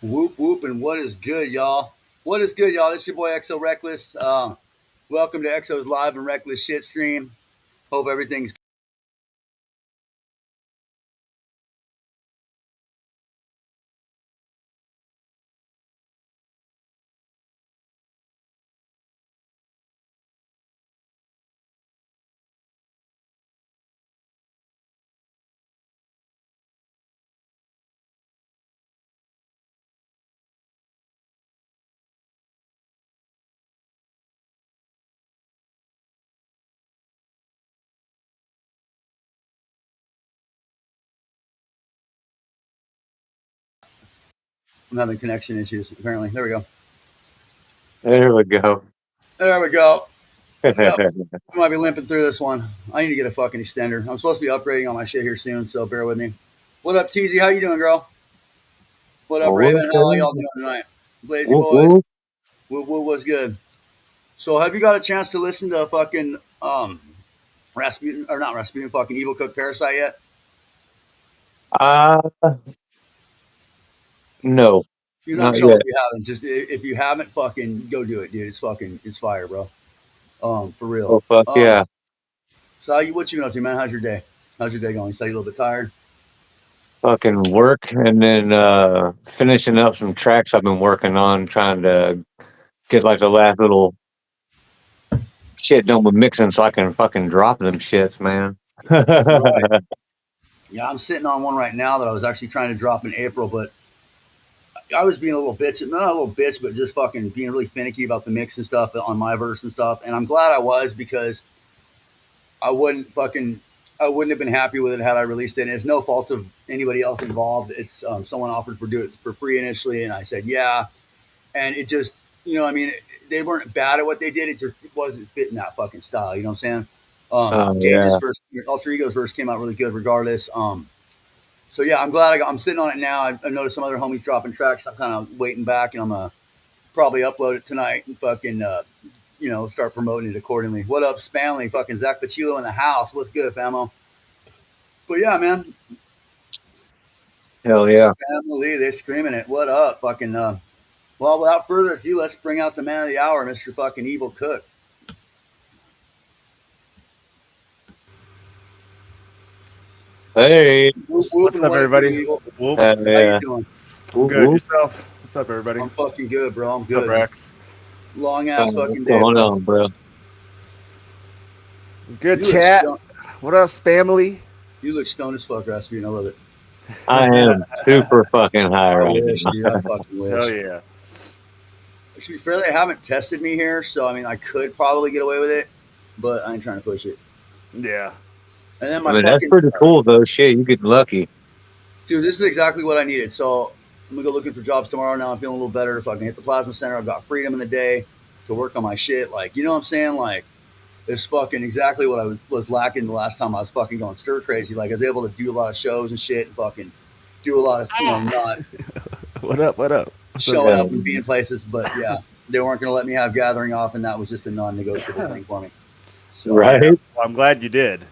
Whoop whoop, and what is good, y'all? What is good, y'all? This is your boy XO Reckless. Welcome to XO's live and reckless shit stream. Hope everything's. I'm having connection issues. Apparently, there we go. There we go. There we go. Yep, I might be limping through this one. I need to get a fucking extender. I'm supposed to be upgrading on my shit here soon, so bear with me. What up, TZ? How you doing, girl? What up, What Raven? up, How baby? y'all doing tonight? Blazy Whoop, boys. whoop. What was good? So, have you got a chance to listen to fucking Rasputin or not Rasputin? Fucking Evil Cook Parasite yet? Uh, no, You're not in not trouble yet. if you haven't. Just if you haven't, fucking go do it, dude. It's fire, bro. For real. Oh, fuck yeah. So what you been up to, man? How's your day? How's your day going? You say you're a little bit tired. Fucking work and then finishing up some tracks I've been working on, trying to get like the last little shit done with mixing so I can fucking drop them shits, man. Right. Yeah, I'm sitting on one right now that I was actually trying to drop in April, but I was being a little bitch, not a little bitch, but just fucking being really finicky about the mix and stuff on my verse and stuff. And I'm glad I was because I wouldn't fucking I wouldn't have been happy with it had I released it. And it's no fault of anybody else involved. It's someone offered for do it for free initially, and I said yeah, and it just I mean they weren't bad at what they did. It just wasn't fitting that fucking style. You know what I'm saying? Oh Gage's yeah. verse, Alter Ego's verse came out really good regardless. So yeah, I'm glad I'm sitting on it now. I've noticed some other homies dropping tracks. I'm kind of waiting back, and I'm gonna probably upload it tonight and fucking start promoting it accordingly. What up, Spamily? Fucking Zach Pachilo in the house. What's good, famo? But yeah, man, Hell yeah. Spamily, they screaming it. What up, fucking? Well, without further ado, let's bring out the man of the hour, Mr. Fucking Evil Cook. Hey. Whoop whoop, What's and up, what it do, everybody? Evil? Whoop. Hell How you yeah. doing? I'm Whoop, good. whoop. Yourself? What's up, everybody? I'm fucking good, bro. I'm What's up, good. Rex? Long ass What's fucking day, going bro. on, bro? Good You look chat. stoned. What up, Spamily? You look stoned as fuck, Rasputin. I love it. I am super fucking high I right wish, now. dude. I fucking Hell wish. yeah. To be fair, they haven't tested me here, so I mean, I could probably get away with it, but I ain't trying to push it. Yeah. And then I my mean, that's fucking pretty cool though. Shit, you get lucky. dude, this is exactly what I needed. So I'm gonna go looking for jobs tomorrow. Now I'm feeling a little better. If I can hit the plasma center, I've got freedom in the day to work on my shit. Like, you know what I'm saying? Like, it's fucking exactly what I was lacking the last time I was fucking going stir crazy. Like, I was able to do a lot of shows and shit, and fucking do a lot of not What up? What up? What's up, showing guys? up and being places. But yeah, they weren't gonna let me have gathering off, and that was just a non-negotiable thing for me. So Yeah. Right? Well, I'm glad you did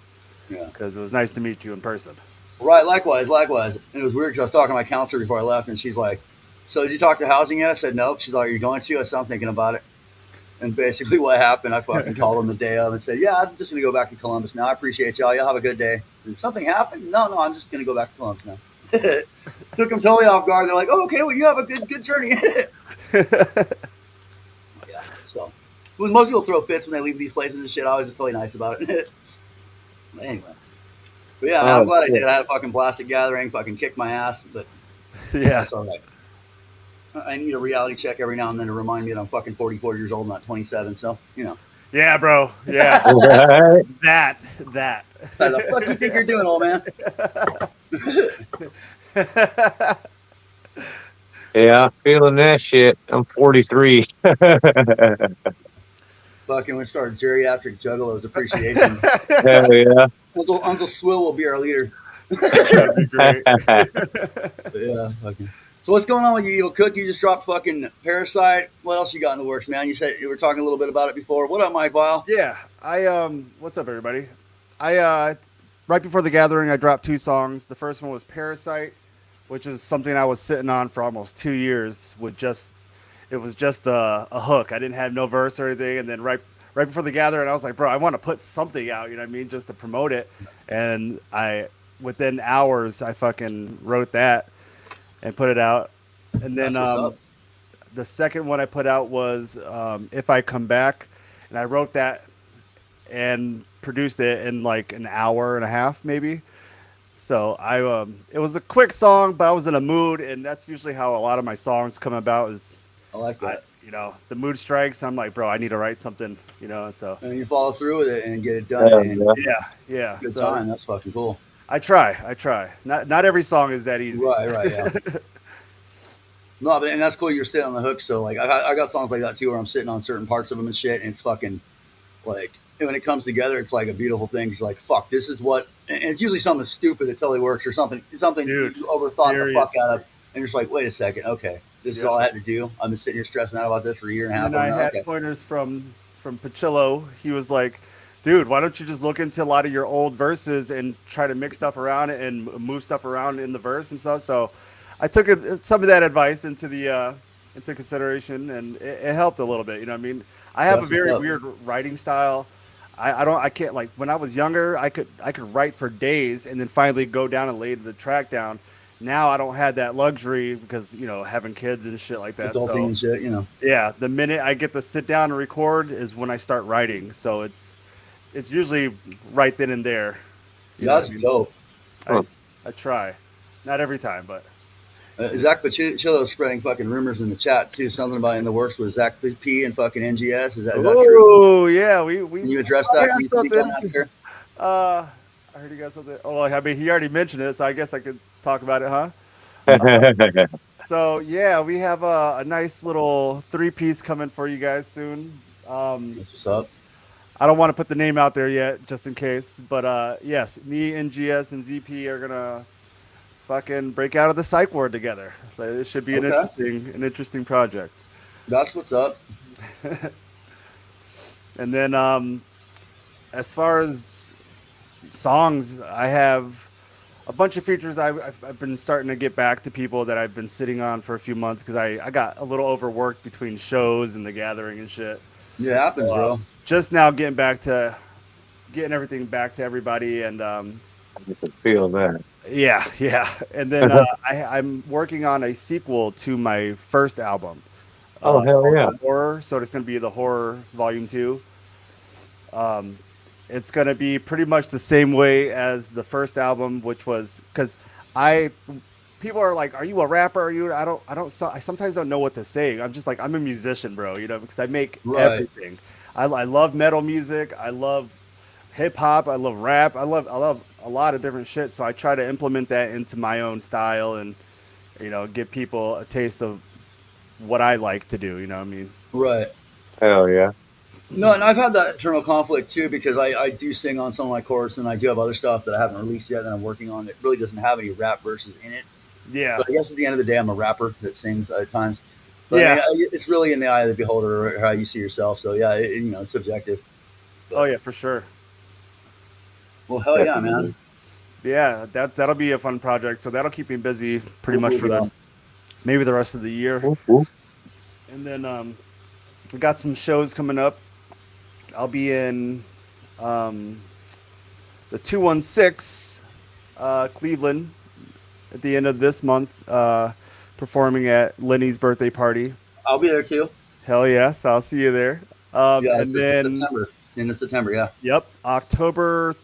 yeah. because it was nice to meet you in person. Right, likewise, likewise. And it was weird because I was talking to my counselor before I left, and she's like, "So did you talk to housing yet?" I said, "Nope." She's like, "Are you going to?" I said, "I'm thinking about it." And basically, what happened, I fucking called them the day of and said, "Yeah, I'm just gonna go back to Columbus now. I appreciate y'all. Y'all have a good day." Did something happen? No, I'm just gonna go back to Columbus now. Took them totally off guard. They're like, "Oh, okay, well, you have a good journey." Yeah. So, when most people throw fits when they leave these places and shit, I was just totally nice about it. But anyway. But yeah, man, I'm Oh glad I shit. did. I had a fucking plastic gathering, fucking kicked my ass, but Yeah. that's all right. I need a reality check every now and then to remind me that I'm fucking 44 years old, not 27. So, Yeah, bro. Yeah. Right? That. how the fuck you think you're doing, old man? Yeah, feeling that shit. I'm 43. Hell Fucking we started geriatric juggalos appreciation. yeah. Uncle Swill will be our leader. That'd be great. Yeah, fucking. So what's going on with you, Evil Cook? You just dropped fucking Parasite. What else you got in the works, man? You said you were talking a little bit about it before. What up, Mike Vile? Yeah. What's up, everybody? I right before the gathering, I dropped two songs. The first one was Parasite. which is something I was sitting on for almost 2 years. It was just a hook. I didn't have no verse or anything, and then right before the gathering, I was like, bro, I want to put something out. You know what I mean, just to promote it. And within hours, I fucking wrote that and put it out. And then That's what's up. the second one I put out was If I Come Back, and I wrote that and produced it in like an hour and a half, maybe. So it was a quick song, but I was in a mood, and that's usually how a lot of my songs come about. Is I like that. the mood strikes. I'm like, bro, I need to write something, So And you follow through with it and get it done. Yeah, And yeah. yeah. good So time. That's fucking cool. I try. Not every song is that easy. Right, yeah. No, but and that's cool. You're sitting on the hook. So like, I got songs like that too, where I'm sitting on certain parts of them and shit, and it's fucking like, and when it comes together, it's like a beautiful thing. It's like, fuck, this is what, and it's usually something stupid that totally works, or something Dude, you overthought serious. the fuck out of, and you're just like, wait a second, okay, this is Yeah. all I had to do. I've been sitting here stressing out about this for a year and a half. And I had Okay. pointers from Pachillo. He was like, dude, why don't you just look into a lot of your old verses and try to mix stuff around and move stuff around in the verse and stuff. So I took some of that advice into consideration, and it helped a little bit. You know what I mean? I have That's a very what's up. weird writing style. I can't, like, when I was younger, I could write for days and then finally go down and lay the track down. Now I don't have that luxury because, having kids and shit like that. Adulting So and shit, yeah, the minute I get to sit down and record is when I start writing. So it's usually right then and there. You know That's what dope. I try, not every time, but Zach Pachillo spreading fucking rumors in the chat too. Something about in the works with Zach P and fucking NGS. Is that true? oh yeah, Can you address I that? got Can you speak on something. that, sir? I heard you got something. Oh, I mean, he already mentioned it, so I guess I could talk about it, huh? So yeah, we have a nice little 3-piece coming for you guys soon. That's what's up. I don't want to put the name out there yet, just in case. But yes, me, NGS, and ZP are gonna fucking break out of the psych ward together. So it should be an Okay. interesting project. That's what's up. And then as far as songs, I have a bunch of features I've been starting to get back to people that I've been sitting on for a few months because I got a little overworked between shows and the gathering and shit. Yeah, it happens, So, bro. just now getting everything back to everybody, and I can feel that. yeah. And then I'm working on a sequel to my first album. Oh, hell Called yeah. The Horror. So it's going to be The Horror Volume 2. It's going to be pretty much the same way as the first album, which was because people are like, "Are you a rapper? Are you?" I sometimes don't know what to say. I'm just like, I'm a musician, bro. Because I make Right. everything. I love metal music. I love hip hop. I love rap. I love a lot of different shit. So I try to implement that into my own style and give people a taste of what I like to do. You know what I mean? Right. Hell yeah. No, and I've had that internal conflict too because I do sing on some of my chorus and I do have other stuff that I haven't released yet that I'm working on that really doesn't have any rap verses in it. Yeah. But I guess at the end of the day, I'm a rapper that sings at times. But Yeah. I mean, it's really in the eye of the beholder or how you see yourself. So yeah, it's subjective. But, Oh yeah, for sure. well, hell yeah, man. Yeah, that'll be a fun project. So that'll keep me busy pretty much for maybe the rest of the year. Whoop, whoop. And then we got some shows coming up. I'll be in the 216 Cleveland at the end of this month, performing at Lenny's birthday party. I'll be there too. Hell yes, I'll see you there. Yeah, And it's then, September. End of September, yeah. yep, October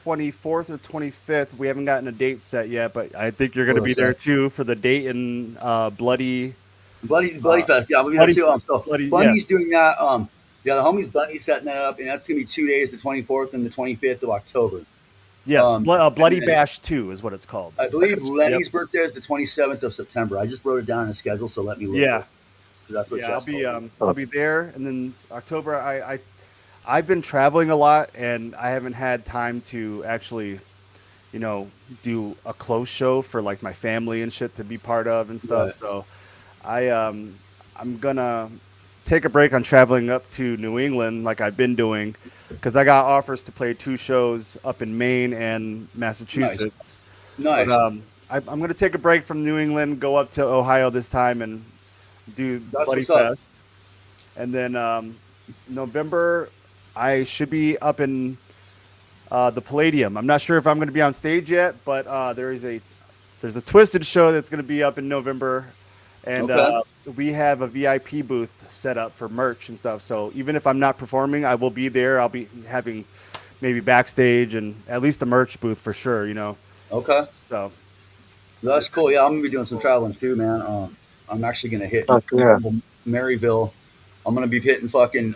24th or 25th. We haven't gotten a date set yet, but I think you're going to be there too for the date in Bloody. Bloody Fest. Yeah, we'll be there Bloody, too. So Bloody, Bundy's doing that. Yeah, the homies Bundy's setting that up, and that's gonna be 2 days, the 24th and the 25th of October. yes, Bloody and then Bash 2 is what it's called. I believe Lenny's Yep. birthday is the 27th of September. I just wrote it down in a schedule, so let me look. Yeah, That's what yeah, Jess told me. I'll be there, and then October. I've been traveling a lot, and I haven't had time to actually, do a close show for like my family and shit to be part of and stuff. Right. So, I'm gonna take a break on traveling up to New England like I've been doing, because I got offers to play 2 shows up in Maine and Massachusetts. Nice. But, I'm gonna take a break from New England, go up to Ohio this time, and do That's Buddy what's up. Fest. And then November, I should be up in the Palladium. I'm not sure if I'm going to be on stage yet, but there's a Twisted show that's going to be up in November, and Okay. we have a VIP booth set up for merch and stuff. So even if I'm not performing, I will be there. I'll be having maybe backstage and at least a merch booth for sure. Okay. So That's cool. Yeah, I'm gonna be doing some traveling too, man. I'm actually gonna hit Fuck yeah. Maryville. I'm gonna be hitting fucking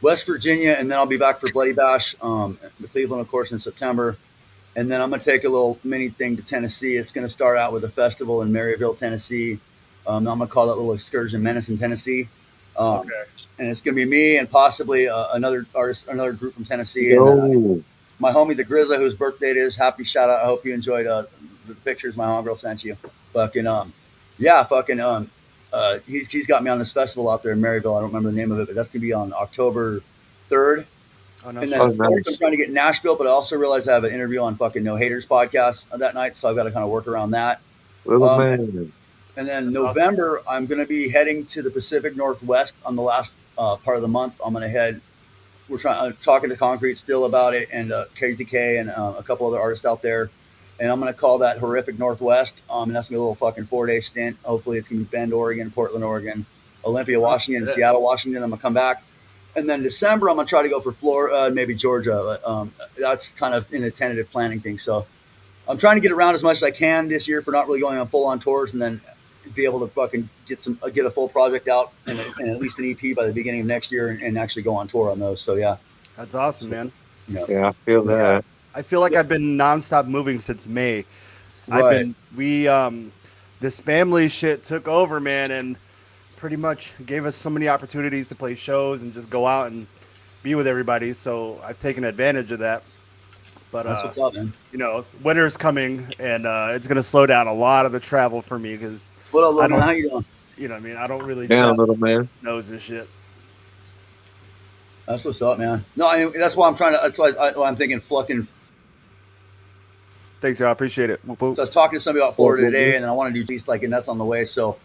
West Virginia, and then I'll be back for Bloody Bash, Cleveland, of course, in September. And then I'm gonna take a little mini thing to Tennessee. It's gonna start out with a festival in Maryville, Tennessee. I'm gonna call that little excursion Menace in Tennessee. Um, okay, and it's gonna be me and possibly another artist, another group from Tennessee, and Yo. my homie the Grizzly, whose birthday it is. Happy shout out! I hope you enjoyed the pictures my homegirl sent you. Fucking yeah, fucking he's got me on this festival out there in Maryville. I don't remember the name of it, but that's gonna be on October 3rd. oh no, And shit. then Oh, fourth, I'm nice. trying to get Nashville, but I also realized I have an interview on fucking No Haters podcast that night, so I've got to kind of work around that. Little Um, man. and then That's awesome. November, I'm going to be heading to the Pacific Northwest on the last part of the month. I'm going to head. We're talking to Concrete still about it, and KTK and a couple other artists out there. And I'm going to call that Horrific Northwest. And that's going to be a little fucking 4-day stint. Hopefully, it's going to be Bend, Oregon, Portland, Oregon, Olympia, Washington, and shit. Seattle, Washington. I'm going to come back. And then December, I'm going to try to go for Florida, maybe Georgia. But that's kind of in a tentative planning thing. So I'm trying to get around as much as I can this year for not really going on full on tours, and then be able to fucking get a full project out and at least an EP by the beginning of next year, and actually go on tour on those. So yeah, That's awesome, man. you know, Yeah, I feel that. I feel like I've been nonstop moving since May. right. This Spamily shit took over, man, and pretty much gave us so many opportunities to play shows and just go out and be with everybody. So I've taken advantage of that. But That's what's up, man. winter's coming, and it's gonna slow down a lot of the travel for me because What up, I little man? don't, How you doing? I mean, I don't really Down, travel little man. snows and shit. That's what's up, man. No, that's why I'm trying to. That's why I'm thinking fucking. Thanks, y'all. I appreciate it. Whoop, whoop. So I was talking to somebody about Florida today, and then I want to do East like, and that's on the way. So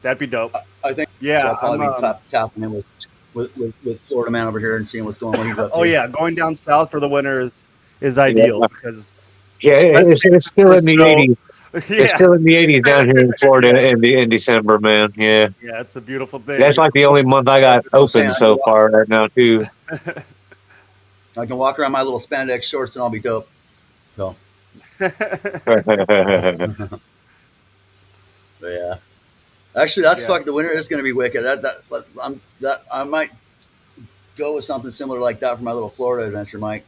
That'd be dope. I think Yeah, so I'll probably I'm, be tapping in with Florida man over here and seeing what's going on. What he's up to. oh yeah, going down south for the winter is ideal Yeah. because Yeah, it's still in the snow. 80s. It's yeah, still in the 80s down here in Florida in December, man. Yeah. yeah, it's a beautiful thing. That's like the only month I got That's what I'm saying. open so far right now, too. I can walk around my little spandex shorts and I'll be dope. So, but yeah. Actually, that's Yeah. fuck. The winter is going to be wicked. I might go with something similar like that for my little Florida adventure, Mike.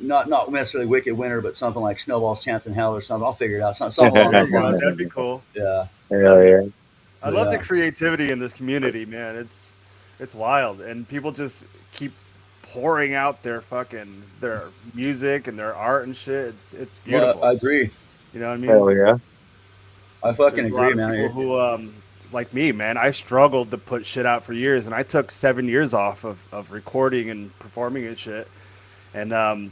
Not necessarily wicked winter, but something like Snowball's Chance in Hell or something. I'll figure it out. Something along those lines. That'd be cool. Yeah. Hell yeah. I love Yeah. the creativity in this community, man. It's wild, and people just keep pouring out their music and their art and shit. It's beautiful. Well, I agree. You know what I mean? Hell yeah. I fucking There's a lot agree, of man. people who, like me, man, I struggled to put shit out for years, and I took 7 years off of recording and performing and shit. And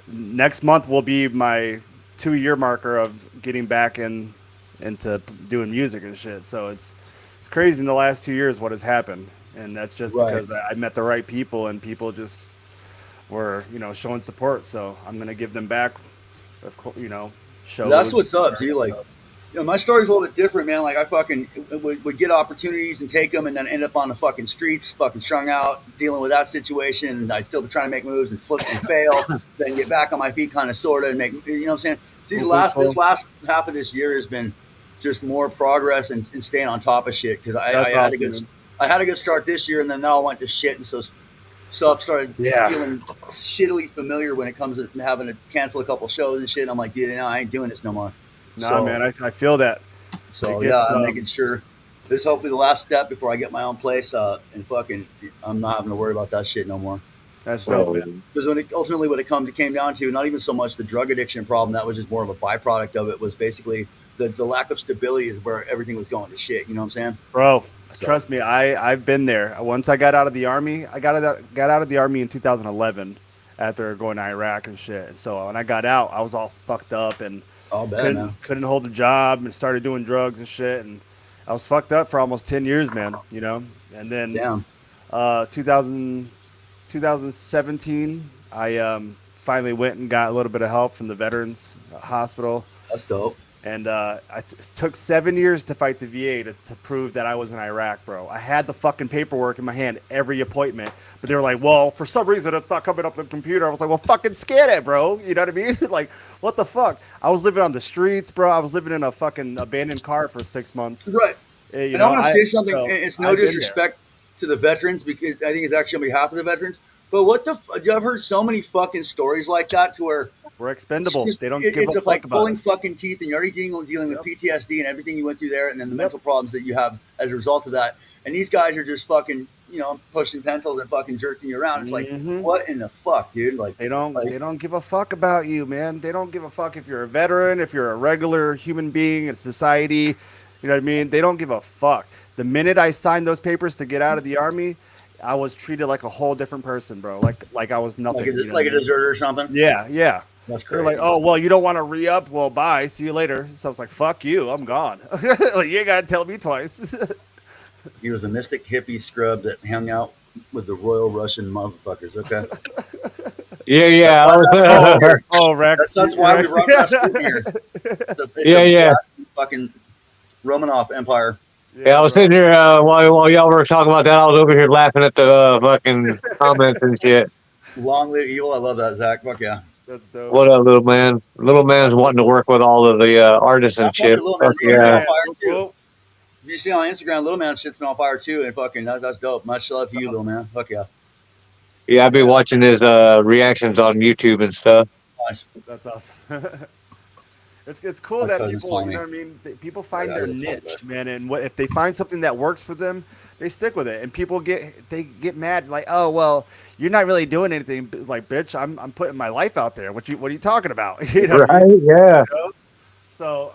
next month will be my 2-year marker of getting back into doing music and shit. So it's crazy in the last 2 years what has happened, and that's just Right. because I met the right people and people just were showing support. So I'm gonna give them back, shows. That's what's up, dude. Like, my story's a little bit different, man. Like, I fucking would get opportunities and take them, and then end up on the fucking streets, fucking strung out, dealing with that situation. And I still be trying to make moves and flip and fail, then get back on my feet, kind of, sorta, and make. You know what I'm saying? This last half of this year has been just more progress and staying on top of shit because I had a good start this year, and then now I went to shit, and so stuff started feeling shittily familiar when it comes to having to cancel a couple shows and shit. And I'm like, dude, I ain't doing this no more. Nah, So- man, I feel that. So It yeah, gets, I'm making sure this is hopefully the last step before I get my own place. And fucking, I'm not having to worry about that shit no more. That's Hell dope, yeah. man. Because ultimately what it came down to, not even so much the drug addiction problem, that was just more of a byproduct of it. Was basically the lack of stability is where everything was going to shit. You know what I'm saying? Bro, So- trust me, I've been there. Once I got out of the army, I got out of the army in 2011, after going to Iraq and shit. And so when I got out, I was all fucked up and All bad, man. couldn't hold a job and started doing drugs and shit. And I was fucked up for almost 10 years, man. You know. And then Damn. 2000, 2017, I finally went and got a little bit of help from the Veterans Hospital. That's dope. And it took 7 years to fight the VA to prove that I was in Iraq, bro. I had the fucking paperwork in my hand every appointment, but they were like, well, for some reason it's not coming up on the computer. I was like, well, fucking scan it, bro. You know what I mean? Like, what the fuck? I was living on the streets, bro. I was living in a fucking abandoned car for 6 months. Right. You And I know, want to say something. so It's no I've been disrespect to the veterans, because I think it's actually on behalf of the veterans. But what the? I've heard so many fucking stories like that to where there. We're expendable. it's, They don't give a it's fuck like about pulling us. fucking teeth, and you're already dealing with Yep. PTSD and everything you went through there, and then the Yep. mental problems that you have as a result of that. And these guys are just fucking, pushing pencils and fucking jerking you around. It's like, Mhm. what in the fuck, dude? Like, They don't. like, They don't give a fuck about you, man. They don't give a fuck if you're a veteran, if you're a regular human being in society. You know what I mean? They don't give a fuck. The minute I signed those papers to get out of the army, I was treated like a whole different person, bro. Like I was nothing. You know like a what I mean? deserter or something. Yeah, yeah. That's They're crazy. like, oh well, you don't want to re up. Well, bye. See you later. So I was like, fuck you. I'm gone. Like, you ain't gotta tell me twice. He was a mystic hippie scrub that hung out with the Royal Russian motherfuckers. Okay, Yeah, that's yeah. why, that's why we're here. Oh, Rex. That's why we Rex. brought Raxputin here. It's Yeah, a yeah. blasted fucking Romanov Empire. Yeah, I was bro. sitting here while y'all were talking about that. I was over here laughing at the fucking comments and shit. Long live evil. I love that, Zach. Fuck yeah. That's dope. What up, little man? Little man's wanting to work with all of the artists I and fuck shit. with Little Man. Fuck He's been yeah. on fire Whoop, too. whoop. If you see on Instagram, Little Man shit's been on fire too, and fucking that's dope. Much love to you, Little Man. Fuck yeah. Yeah, I've been watching his reactions on YouTube and stuff. Nice. That's awesome. It's cool My that cousins people, call you me. know what I mean. People find I their will call niche, man, and what if they find something that works for them, they stick with it. And people get mad, like, oh well, you're not really doing anything. Like, bitch, I'm putting my life out there. What are you talking about? You know what I mean? Right? Yeah. So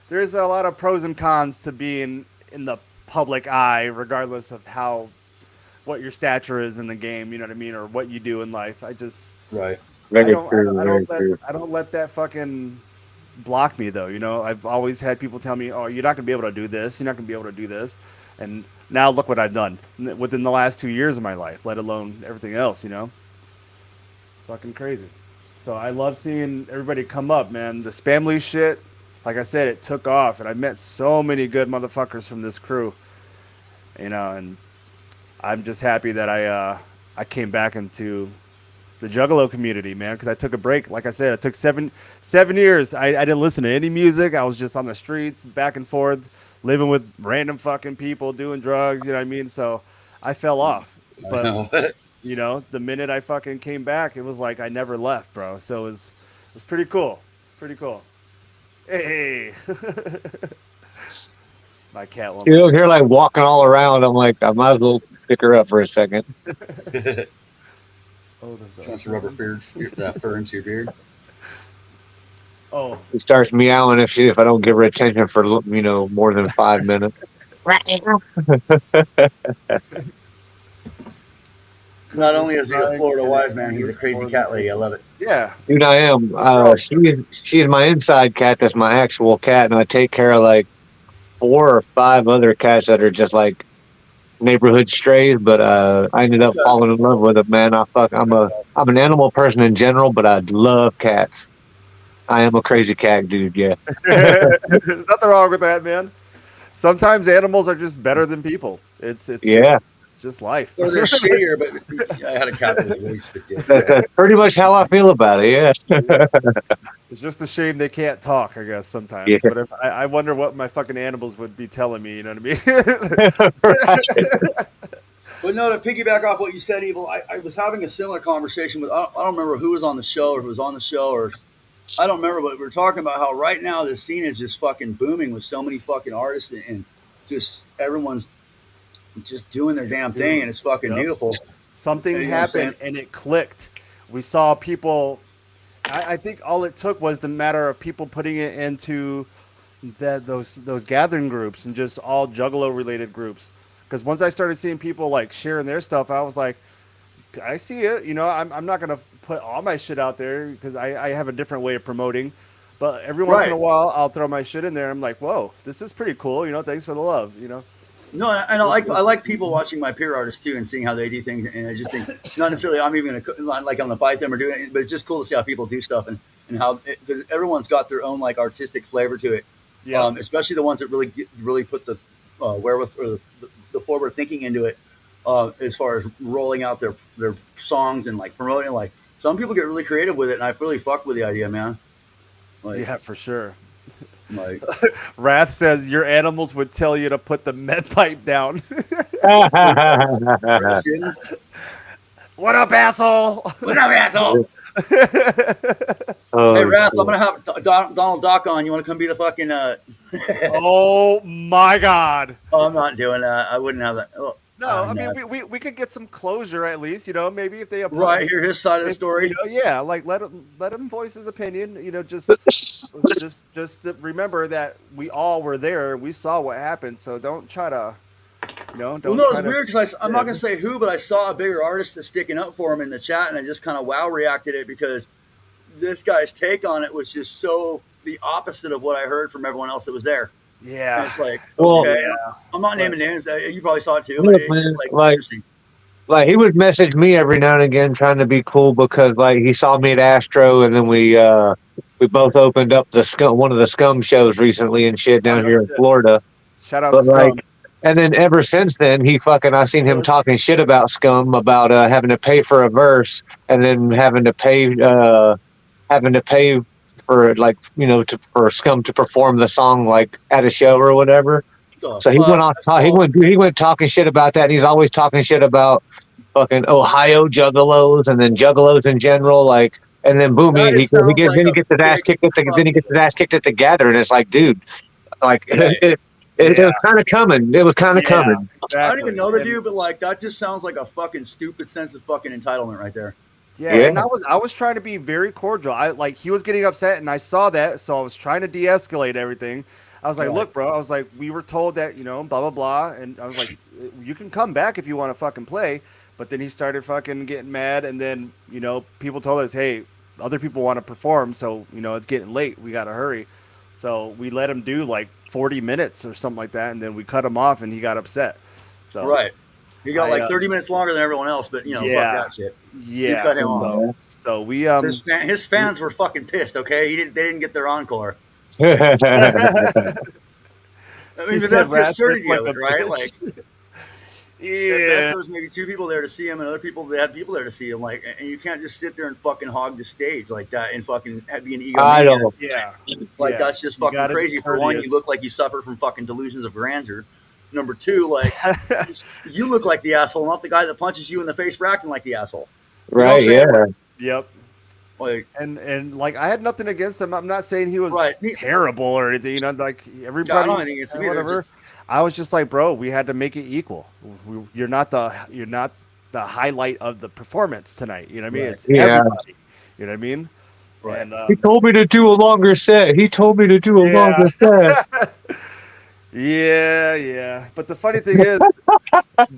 there's a lot of pros and cons to being in the public eye, regardless of what your stature is in the game. You know what I mean, or what you do in life. Right. Very true. Very true. I don't let that fucking block me though. You know, I've always had people tell me, "Oh, you're not gonna be able to do this. You're not gonna be able to do this," and now look what I've done within the last 2 years of my life, let alone everything else. You know, it's fucking crazy. So I love seeing everybody come up, man. The Spamily shit, like I said, it took off, and I met so many good motherfuckers from this crew. You know, and I'm just happy that I came back into the Juggalo community, man, because I took a break. Like I said, it took seven years. I didn't listen to any music. I was just on the streets, back and forth, living with random fucking people, doing drugs. You know what I mean? So I fell off. I But know. you know, the minute I fucking came back, it was like I never left, bro. So it was pretty cool. Pretty cool. Hey. My cat won't. She's over here like walking all around. I'm like, I might as well pick her up for a second. Oh, there's Trying to rubber that fur into your beard. Oh, She starts meowing if I don't give her attention for more than 5 minutes. Not only is he a Florida wise man, he's a crazy cat lady. I love it. yeah. Dude, I am. She's my inside cat. That's my actual cat, and I take care of like 4 or 5 other cats that are just like neighborhood strays. But I ended up falling in love with them, man. I'm an animal person in general, but I love cats. I am a crazy cat dude. Yeah. There's nothing wrong with that, man. Sometimes animals are just better than people. It's Yeah. it's just life. Or they're shittier, but I had a cat that was really just a dick. That's pretty much how I feel about it. Yeah. It's just a shame they can't talk, I guess, sometimes. Yeah. But I wonder what my fucking animals would be telling me, you know what I mean? Right. But no, to piggyback off what you said, Evil, I was having a similar conversation with, I don't remember who was on the show or who was on the show, or I don't remember, but we were talking about how right now this scene is just fucking booming with so many fucking artists, and just everyone's just doing their damn thing, and it's fucking Yep. beautiful. Something You know what I'm saying? happened and it clicked. We saw people. I think all it took was the matter of people putting it into those gathering groups and just all Juggalo related groups. Because once I started seeing people like sharing their stuff, I was like, I see it. You know, I'm not gonna put all my shit out there because I have a different way of promoting. But every once in a Right. while, I'll throw my shit in there. I'm like, whoa, this is pretty cool. You know, thanks for the love. You know. No, and I like people watching my peer artists too and seeing how they do things, and I just think not necessarily I'm even gonna like I'm gonna bite them or do it, but it's just cool to see how people do stuff and how because everyone's got their own like artistic flavor to it, Yep. especially the ones that really put the wherewithal or the forward thinking into it, as far as rolling out their songs and like promoting. Like some people get really creative with it, and I really fuck with the idea, man. Like Yeah, for sure. like Wrath says your animals would tell you to put the med pipe down. Chris didn't. What up, asshole? What up, asshole? Oh, Hey, Wrath, shit. I'm gonna have Donald Duck on. You want to come be the fucking? Oh my god. Oh, I'm not doing that. I wouldn't have that. Oh, No, I mean no. we could get some closure at least, you know, maybe if they Right, hear his side of the you story. know, yeah, like let him voice his opinion, you know, just to remember that we all were there, we saw what happened, so don't try to, you know, Well, don't no, try it's to weird because I'm not yeah, gonna say who, but I saw a bigger artist that's sticking up for him in the chat, and I just kind of wow reacted it because this guy's take on it was just so the opposite of what I heard from everyone else that was there. And yeah, it's like, Well, okay, yeah, I'm not but naming names. You probably saw it too, but yeah, it's just man. like Like, interesting. like he would message me every now and again trying to be cool because like he saw me at Astro and then we both opened up the scum one of the scum shows recently and shit oh down no here in shit. Florida. Shout out to But like Scum. and then ever since then he fucking I seen him talking shit about scum about having to pay for a verse and then having to pay for like for scum to perform the song like at a show or whatever. The So fuck? That's so. he went talking shit about that and he's always talking shit about fucking Ohio juggalos and then juggalos in general, like, and then boom, That just sounds like he a gets his ass big kicked at the then he fucking. gets his ass kicked at the gather, and it's like, dude, like Right. it Yeah, was kind of coming. It was kind of yeah, coming. I don't even exactly. know the And dude, but like that just sounds like a fucking stupid sense of fucking entitlement right there. yeah, Yeah, Like, and I was trying to be very cordial. I like he was getting upset, and I saw that, so I was trying to de-escalate everything. I was like, right, "Look, bro," I was like, "We were told that, you know, blah blah blah," and I was like, "You can come back if you want to fucking play." But then he started fucking getting mad, and then you know, people told us, "Hey, other people want to perform, so you know, it's getting late. We gotta hurry." So we let him do like 40 minutes or something like that, and then we cut him off, and he got upset. So right. He got I, like 30 minutes longer than everyone else, but fuck yeah, that shit. You yeah. cut him off. So we His fans were fucking pissed. Okay, they didn't get their encore. I he mean, but said that's the Rat absurdity like of a it, right? Like bitch. at best Yeah. there was maybe two people there to see him, and other people they had people there to see him. Like, and you can't just sit there and fucking hog the stage like that and fucking be an I egomaniac. don't. Yeah. Like Yeah. that's just You fucking gotta be crazy. For one, courteous. you look like you suffer from fucking delusions of grandeur. Number two, like you look like the asshole, not the guy that punches you in the face for acting like the asshole. You know what I'm Right? saying? Yeah. Yep. Like And like I had nothing against him. I'm not saying he was right. terrible or anything, you know, like Yeah, I everybody don't think it's either. It's whatever. just I was just like, bro, we had to make it equal. You're not the highlight of the performance tonight. You know what I mean? right, It's Yeah. everybody. You know what I mean? right. And He told me to do a longer set. He told me to do a yeah. longer set. Yeah, yeah. But the funny thing is,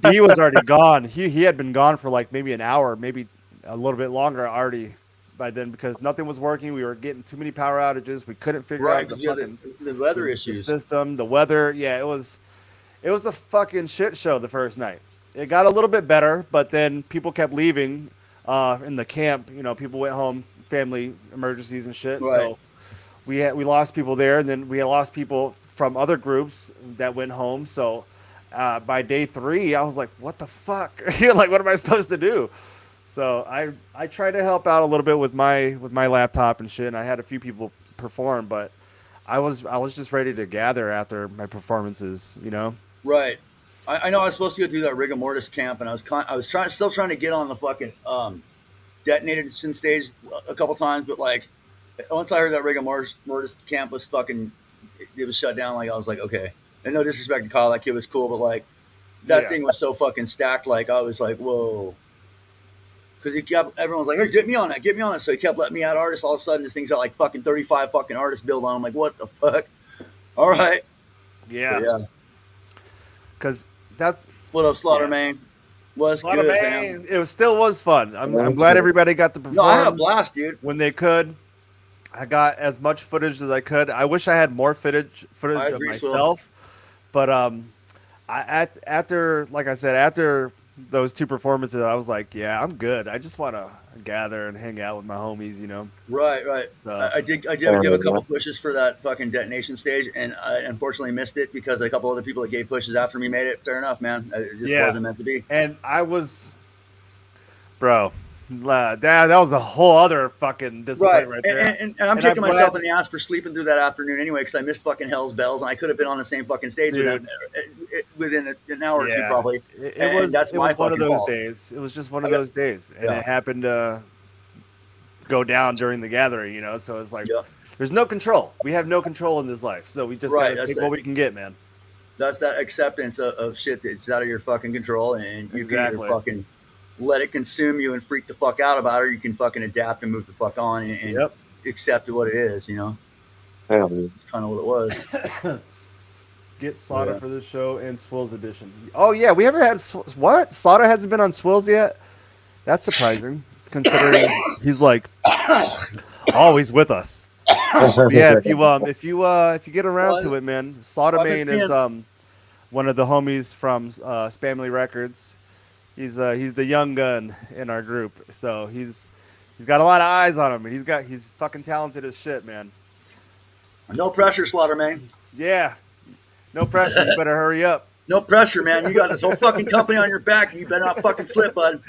D was already gone. He had been gone for like maybe an hour, maybe a little bit longer already by then because nothing was working. We were getting too many power outages. We couldn't figure Right, out the because you have fucking the weather the issues. system, the weather. Yeah, it was a fucking shit show the first night. It got a little bit better, but then people kept leaving in the camp. You know, people went home, family emergencies and shit. Right. So we lost people there, and then we had lost people from other groups that went home. So by day 3, I was like, "What the fuck? Like, what am I supposed to do?" So I tried to help out a little bit with my laptop and shit. And I had a few people perform, but I was just ready to gather after my performances. You know? Right. I know I was supposed to go do that rigor mortis camp, and I was still trying to get on the fucking detonation stage a couple times, but like once I heard that rigor mortis camp was fucking, it was shut down. Like I was like, okay. And no disrespect to Kyle, that kid was cool, but like that Yeah. thing was so fucking stacked. Like I was like, whoa. Because everyone was like, hey, get me on that, get me on it. So he kept letting me add artists. All of a sudden, this thing's got like fucking 35 fucking artists build on. I'm like, what the fuck? All right. But Yeah. yeah. Because that's What up, Slaughter yeah. Man? Was A lot of good, fam. It was fun. I'm glad everybody got to No, I had a perform blast, dude. when they could. I got as much footage as I could. I wish I had more I footage of agree, Swill. myself, but after, like I said, after those two performances, I was like, yeah, I'm good. I just want to gather and hang out with my homies, you know. Right, right. So I did give a couple pushes for that fucking detonation stage, and I unfortunately missed it because a couple other people that gave pushes after me made it. Fair enough, man. It just yeah, wasn't meant to be. and I was, bro, that was a whole other fucking Right, disappointment right there. and I'm And I'm kicking myself glad, in the ass for sleeping through that afternoon anyway because I missed fucking Hell's Bells and I could have been on the same fucking stage with them dude. within an hour or two Yeah, probably, it and was that's my one of fucking those fault. days. It was just one I of got, those days, and yeah, it happened to go down during the gathering, you know. So it's like yeah, there's no control. We have no control in this life, so we just got right. to That's take what it. we can get, man. That's that acceptance of shit that's out of your fucking control, and you can either Exactly. fucking let it consume you and freak the fuck out about it, or you can fucking adapt and move the fuck on and Yep. accept what it is. You know, Hell yeah. it's kind of what it was. Get But, Slaughter for this show and Swills edition. Oh yeah, we haven't had what? Slaughter hasn't been on Swills yet. That's surprising, considering he's like always with us. But yeah, if you get around well, to it, man, Slaughter I've been Main is seeing, one of the homies from Spamily Records. He's the young gun in our group, so he's got a lot of eyes on him, and he's fucking talented as shit, man. no pressure, Slaughter Man. Yeah, no pressure. You better hurry up. No pressure, man. You got this whole fucking company on your back. You better not fucking slip, bud.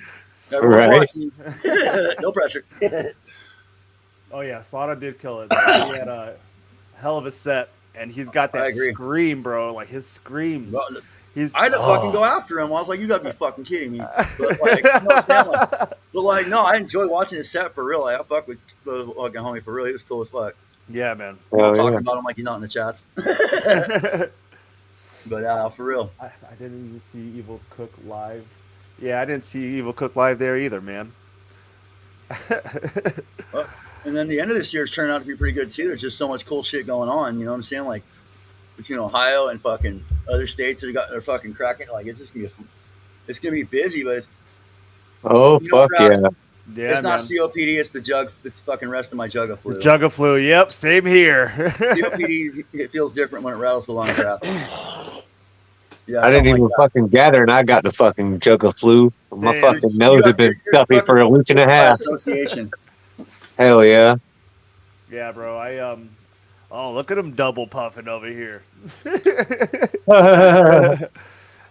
Everyone's Right. watching you. No pressure. Oh yeah, Slaughter did kill it. He had a hell of a set, and he's got I that agree. scream, bro. Like his screams. Well, He's I had to fucking go after him. I was like, you gotta be fucking kidding me. But like, you know what I'm saying? But like, no, I enjoy watching his set for real. Like, I fuck with the fucking homie for real. He was cool as fuck. Yeah, man. I'm not Hell talking yeah. about him like he's not in the chats. But for real. I didn't even see Evil Cook live. Yeah, I didn't see Evil Cook live there either, man. And then the end of this year's turned out to be pretty good too. There's just so much cool shit going on. You know what I'm saying? Like between Ohio and fucking other states that they're fucking cracking. Like it's just it's gonna be busy, but it's Oh, you know fuck yeah. Yeah, it's not man. COPD. It's the jug. It's fucking rest of my jug of flu. Jugaflu. Yep, same here. COPD it feels different when it rattles the lungs. Yeah, I didn't something like even that. fucking gather, and I got the fucking jug of flu. My Damn. fucking nose had been You're stuffy for a fucking week and a by half. association. Hell yeah. Yeah, bro. Oh, look at him double puffing over here.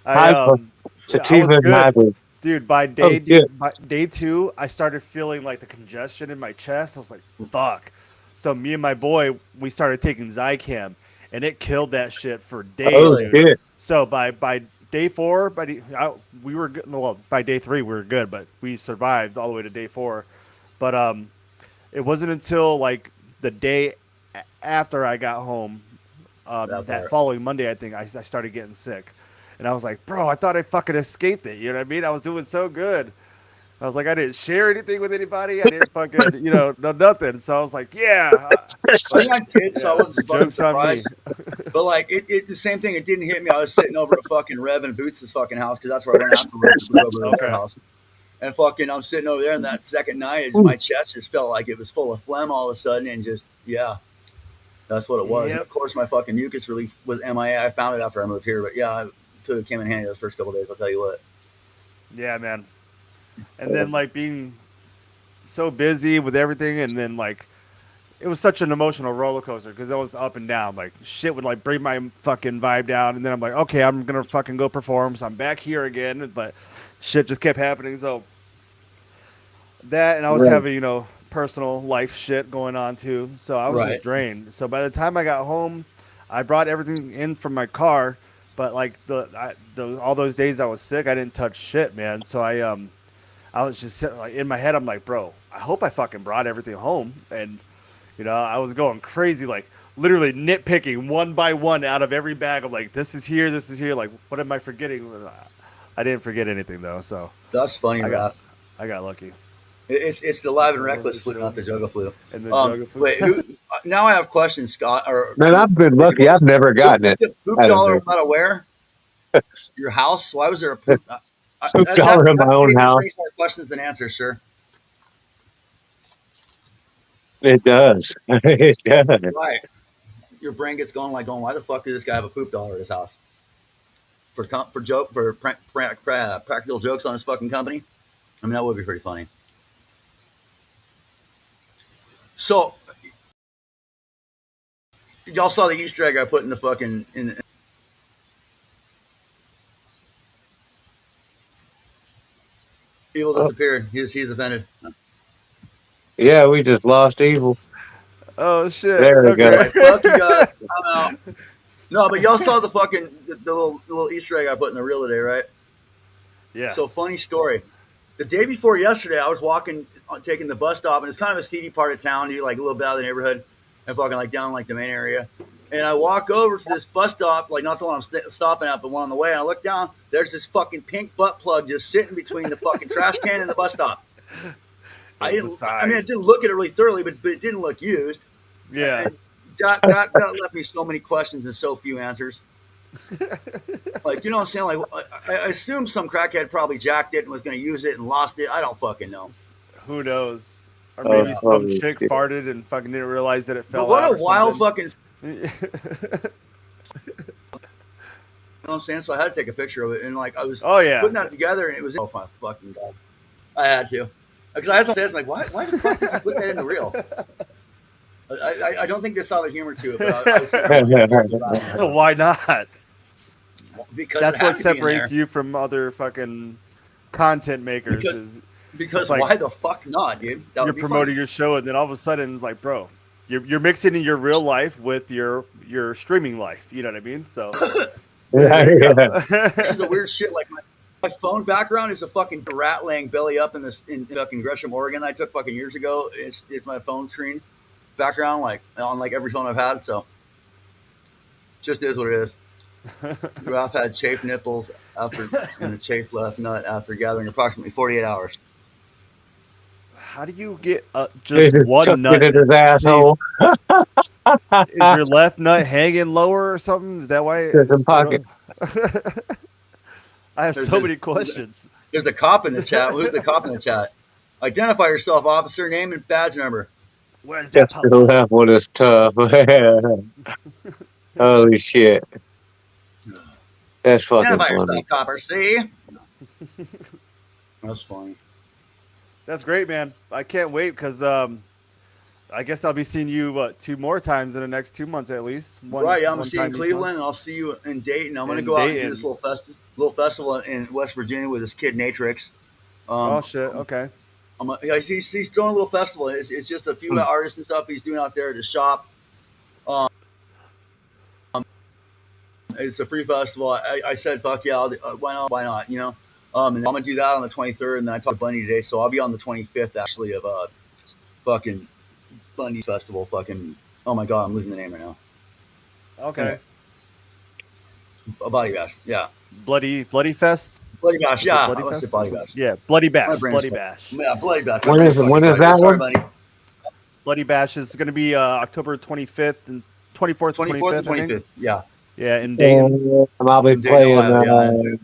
I Sativa was and good. hybrid. Dude, by Oh, shit. day 2, I started feeling like the congestion in my chest. I was like, fuck. So me and my boy, we started taking Zycam, and it killed that shit for days, Oh, dude. shit. So by day 4, we were good. Well, by day 3 we were good, but we survived all the way to day 4. But it wasn't until like the day after I got home, that following Monday, I think I started getting sick. And I was like, bro, I thought I fucking escaped it. You know what I mean? I was doing so good. I was like, I didn't share anything with anybody. I didn't fucking, no nothing. So I was like, yeah. I had kids, so I wasn't fucking Joke's on me. surprised. But like, it the same thing. It didn't hit me. I was sitting over at fucking Rev and Boots' fucking house because that's where I went afterwards. Over at their house. And fucking, I'm sitting over there, and that second night, my chest just felt like it was full of phlegm all of a sudden, and just that's what it was. Yep. And of course, my fucking mucus relief was MIA. I found it after I moved here, but yeah, it could have came in handy those first couple of days. I'll tell you what. Yeah, man. And then like being so busy with everything, and then like it was such an emotional roller coaster because it was up and down. Like shit would like bring my fucking vibe down, and then I'm like, okay, I'm gonna fucking go perform. So I'm back here again, but shit just kept happening. So that, and I was having personal life shit going on too. So I was just drained. So by the time I got home, I brought everything in from my car. But like all those days I was sick, I didn't touch shit, man. So I was just sitting, like in my head, I'm like, bro, I hope I fucking brought everything home. And I was going crazy, like literally nitpicking one by one out of every bag. I'm like, this is here. Like, what am I forgetting? I didn't forget anything though. So That's funny, I Raph. got lucky. It's the live and reckless flu, not the jugga flu. And the jugga flu. Wait, now I have questions, Scott. Man, I've been lucky. I've never gotten it. The poop dollar out of where? Your house? Why was there a poop? Poop dollar in my That own statement house. brings more questions than answers, sir. It does. It does. Right. Your brain gets going like, why the fuck did this guy have a poop dollar at his house? For practical jokes on his fucking company? I mean, that would be pretty funny. So, y'all saw the Easter egg I put in the fucking Evil disappeared. He's offended. Yeah, we just lost Evil. Oh shit. There we go. Like, fuck you guys. I'm out. No, but y'all saw the fucking the little Easter egg I put in the reel today, right? Yes. So funny story. The day before yesterday, I was walking, taking the bus stop, and it's kind of a seedy part of town, like a little bit out of the neighborhood, and fucking like down like the main area. And I walk over to this bus stop, like not the one I'm stopping at, but one on the way. And I look down, there's this fucking pink butt plug just sitting between the fucking trash can and the bus stop. I didn't look at it really thoroughly, but it didn't look used. Yeah. And that left me so many questions and so few answers. Like, you know what I'm saying? Like, I assume some crackhead probably jacked it and was going to use it and lost it. I don't fucking know. Who knows? Or maybe some chick farted and fucking didn't realize that it fell out. What a wild fucking. You know what I'm saying? So I had to take a picture of it, and like I was putting that together, and it was my fucking god. I had to, because I had someone say, "I'm like, why the fuck did you put that in the reel?" I don't think they saw the humor to it, but why not? Because that's what separates you from other fucking content makers. Because like, why the fuck not, dude? You're promoting your show, and then all of a sudden it's like, bro, you're mixing in your real life with your streaming life. You know what I mean? So. This is a weird shit. Like my phone background is a fucking rat laying belly up in fucking Gresham, Oregon. I took fucking years ago. It's my phone screen background, like on like every phone I've had. So just is what it is. Ralph had chafed nipples and a chafed left nut after gathering approximately 48 hours. How do you get just one nut in his asshole? Is your left nut hanging lower or something? Is that why? There's a pocket. I have so many questions. There's a cop in the chat. Who's the cop in the chat? Identify yourself, officer. Name and badge number. Where's that? The left one is tough. Holy shit. That's fucking Identify funny. yourself, copper. See? That's funny. That's great, man. I can't wait because I guess I'll be seeing you 2 more times in the next 2 months at least. I'm gonna see you in Cleveland, and I'll see you in Dayton. I'm gonna go out and do this little festival in West Virginia with this kid Natrix. Oh shit! Okay. He's doing a little festival. It's just a few artists and stuff he's doing out there at his shop. It's a free festival. I said, fuck yeah, why not? You know. And I'm gonna do that on the 23rd, and then I talked to Bundy today, so I'll be on the 25th actually of fucking Bundy Festival. Fucking oh my god, I'm losing the name right now. Okay. A Body Bash, yeah. Bloody Fest. Bloody Bash, yeah. Bloody Fest? Body Bash. Yeah, Bloody Bash. Bloody Bash. Yeah, Bloody Bash. When is that one? Buddy. Bloody Bash is going to be October 25th and 24th, 24th, 25th. Yeah. Yeah, in Dayton. I'll be playing.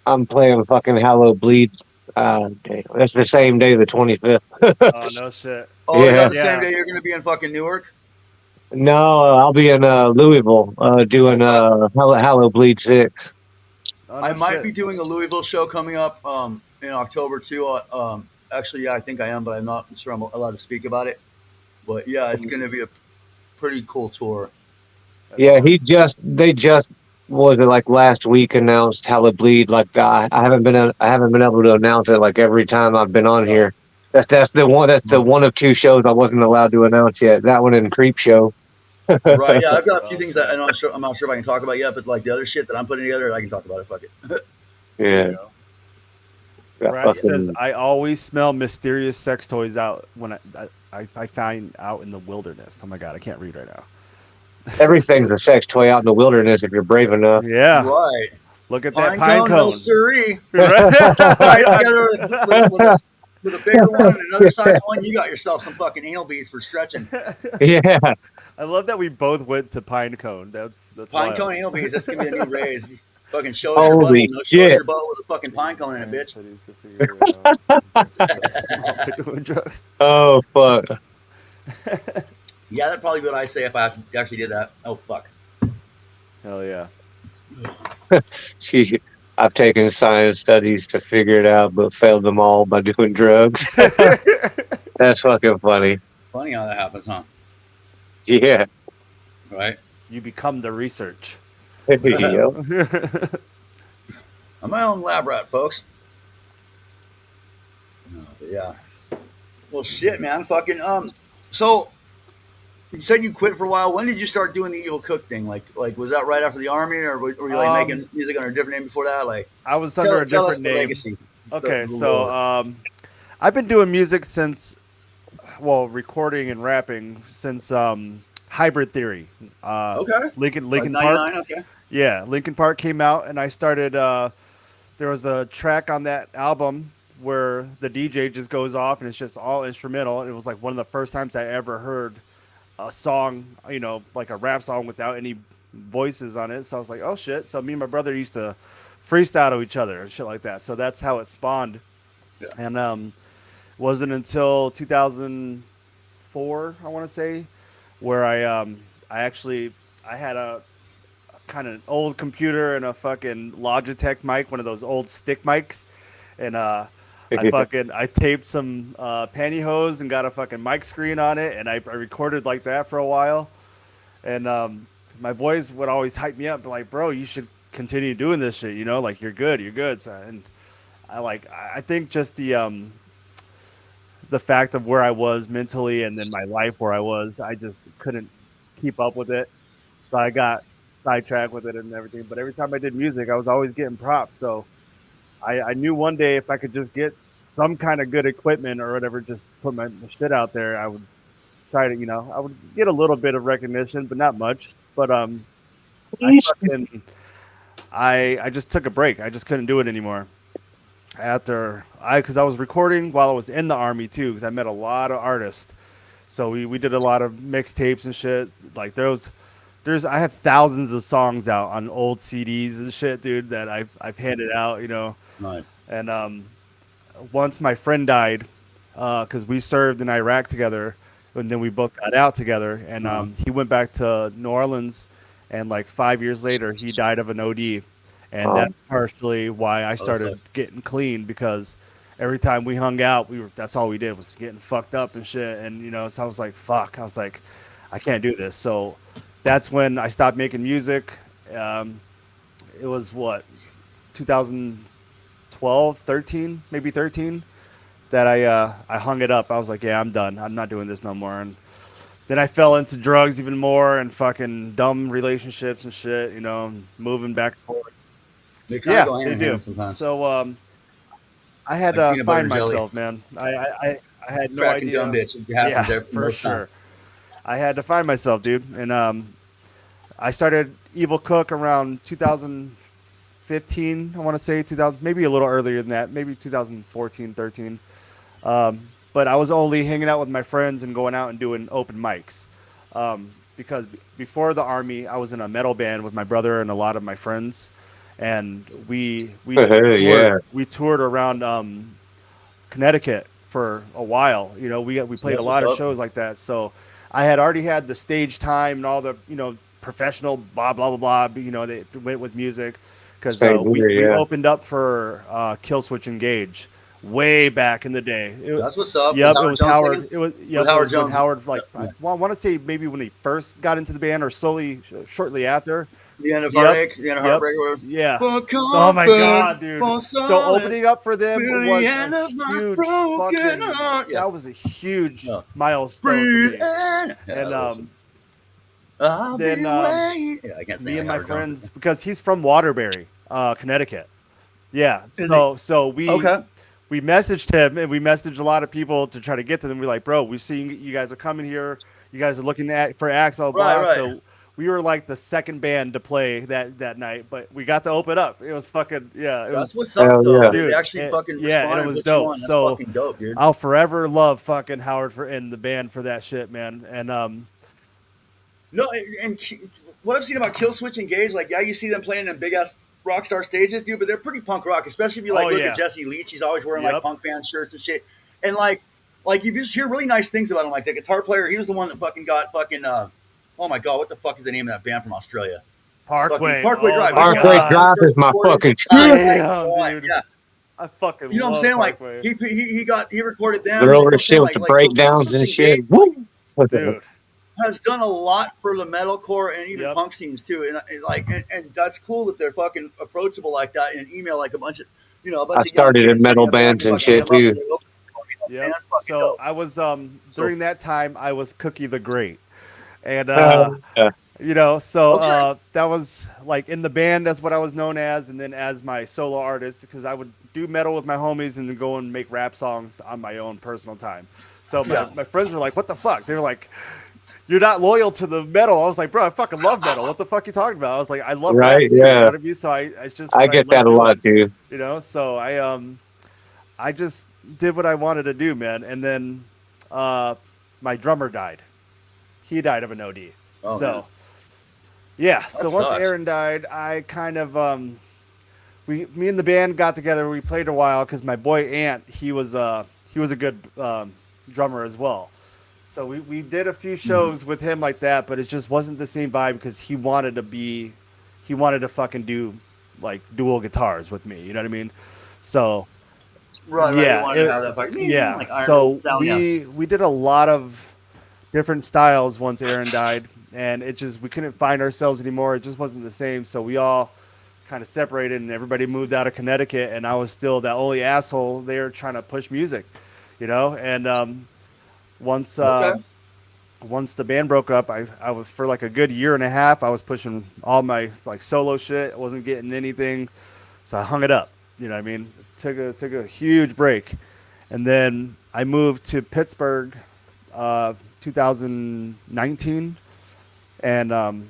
I'm playing fucking Hallow Bleed. That's the same day, the 25th. Oh, no shit. Oh, yeah. The same day you're going to be in fucking Newark? No, I'll be in Louisville doing Hallow Bleed 6. Oh, no I might be doing a Louisville show coming up in October, too. Actually, yeah, I think I am, but I'm not sure I'm allowed to speak about it. But, yeah, it's going to be a pretty cool tour. Yeah, they just was it like last week announced Hallow Bleed. Like I haven't been able to announce it like every time I've been on here. That's the one of 2 shows I wasn't allowed to announce yet. That one and Creep Show. Right, yeah, I've got a few things that I'm not sure if I can talk about yet, but like the other shit that I'm putting together, I can talk about it. Fuck it. Yeah. Brad says I always smell mysterious sex toys out when I find out in the wilderness. Oh my god, I can't read right now. Everything's a sex toy out in the wilderness if you're brave enough. Yeah. Right. Look at that pine cone. No siree. Right together with a bigger one and another size one, you got yourself some fucking anal beads for stretching. Yeah. I love that we both went to pine cone. That's pine cone anal beads. That's gonna be a new raise. Fucking show us your butthole. Holy No, show us shit! your butt with a fucking pine cone in it, bitch. Studies to figure it out. Doing drugs. Oh fuck! Yeah, that'd probably be what I say if I actually did that. Oh fuck. Hell yeah. She, I've taken science studies to figure it out, but failed them all by doing drugs. That's fucking funny. Funny how that happens, huh? Yeah. Right. You become the research. Yep. I'm my own lab rat, folks. No, but yeah. Well, shit, man. Fucking So you said you quit for a while. When did you start doing the Evol Cook thing? Like was that right after the army, or were you like making music under a different name before that? Like, I was under a tell us different the name. legacy. Okay, so I've been doing music since, well, recording and rapping since Hybrid Theory. Okay. Lincoln Like Park. 99, okay. Yeah, Lincoln Park came out, and I started. There was a track on that album where the DJ just goes off, and it's just all instrumental. It was like one of the first times I ever heard a song, like a rap song without any voices on it. So I was like, oh shit. So me and my brother used to freestyle to each other and shit like that. So that's how it spawned. Yeah. And wasn't until 2004, I want to say, where I had a kind of old computer and a fucking Logitech mic, one of those old stick mics, and I taped some pantyhose and got a fucking mic screen on it, and I recorded like that for a while. And my boys would always hype me up, like, bro, you should continue doing this shit, like you're good. So, and I think just the fact of where I was mentally and then my life where I was, I just couldn't keep up with it. So I got sidetracked with it and everything. But every time I did music, I was always getting props. So I knew one day if I could just get some kind of good equipment or whatever, just put my shit out there, I would try to, I would get a little bit of recognition, but not much. But I just took a break. I just couldn't do it anymore. Because I was recording while I was in the army too, because I met a lot of artists. So we did a lot of mixtapes and shit. Like I have thousands of songs out on old CDs and shit, dude, that I've handed out, Nice. And once my friend died, because we served in Iraq together, and then we both got out together, and he went back to New Orleans, and like 5 years later, he died of an OD, and that's partially why I started getting clean, because every time we hung out, that's all we did was getting fucked up and shit, and so I was like, fuck, I was like, I can't do this, so that's when I stopped making music. It was 2012, 13, maybe 13, that I hung it up. I was like, yeah, I'm done. I'm not doing this no more. And then I fell into drugs even more and fucking dumb relationships and shit, moving back and forth. They kind of go hand in do. hand sometimes. So I had Like to find myself, man. I had no idea. Dumb bitch. It happens Yeah, for sure. I had to find myself, dude. And I started Evol Cook around 2015, I want to say, 2000, maybe a little earlier than that, maybe 2014, 13. But I was only hanging out with my friends and going out and doing open mics. Because before the army, I was in a metal band with my brother and a lot of my friends. And we toured around Connecticut for a while. We played a lot of shows like that. So I had already had the stage time and all the, professional blah, blah, blah, blah. They went with music because we opened up for Killswitch Engage way back in the day. That's what's up. Yep, it was Howard. It was Howard Jones. Howard, I want to say maybe when he first got into the band or shortly after. The end of Heartache, the end of Heartbreak. Yeah. Oh my god, dude. So opening up for them was a huge fucking. That was a huge milestone for me. And then I can't say me and my friends, because he's from Waterbury, Connecticut. Yeah. So we messaged him, and we messaged a lot of people to try to get to them. We're like, bro, we've seen you guys are coming here. You guys are looking for acts, blah, blah, blah. Right. So we were like the second band to play that night, but we got to open up. It was fucking, That's what's up, though. Dude, they actually fucking responded. And it was dope. That's so fucking dope, dude. I'll forever love fucking Howard and the band for that shit, man. And no, and what I've seen about Killswitch Engage, like, you see them playing in big ass rock star stages, dude. But they're pretty punk rock, especially if you like Oh look yeah. at Jesse Leach. He's always wearing like Yep. punk band shirts and shit. And like you just hear really nice things about him. Like the guitar player, he was the one that fucking got fucking. Oh my god, what the fuck is the name of that band from Australia? Fucking Parkway. Parkway Oh Drive. my He's the one that Parkway got all god. the Drive is first my recordings. fucking Yeah, shit. Damn, boy, dude. yeah. I fucking You know what I'm love saying? Like Parkway. he recorded them. They're You know over what the I'm saying? shit with the Like so breakdowns and Switching shit. Gate Woo! Dude. has done a lot for the metalcore and even Yep. punk scenes too. And that's cool that they're fucking approachable like that in an email, like a bunch of a I bunch of young started in kids saying, metal "I'm down to bands and fucking hit shit 'em up and too. they open for me." Like, man, Yep. that's fucking So dope. I was So during that time I was Cookie the Great. And Yeah. so okay, that was like in the band, that's what I was known as, and then as my solo artist, because I would do metal with my homies and then go and make rap songs on my own personal time. So yeah, my friends were like, "What the fuck?" They were like, "You're not loyal to the metal." I was like, "Bro, I fucking love metal. What the fuck you talking about?" I was like, "I love rap Right? too." You know Yeah. what I mean? So it's just I what I get that love a lot doing. too. So I just did what I wanted to do, man. And then uh, my drummer died. He died of an OD. oh man, So yeah. that So once sucks. Aaron died, I kind of me and the band got together. We played a while because my boy Ant, he was a good drummer as well. So we did a few Mhm. shows with him like that, but it just wasn't the same vibe because he wanted to fucking do like dual guitars with me. You know what I mean? So Right. You yeah, wanted to have that fucking yeah. like Iron Maiden So sound, yeah. we did a lot of different styles once Aaron died, and it just we couldn't find ourselves anymore. It just wasn't the same. So we all kind of separated, and everybody moved out of Connecticut, and I was still that only asshole there trying to push music, And once Okay. once the band broke up, I was for like a good year and a half. I was pushing all my like solo shit. I wasn't getting anything, so I hung it up. You know what I mean? Took a huge break, and then I moved to Pittsburgh, 2019, and Hmm.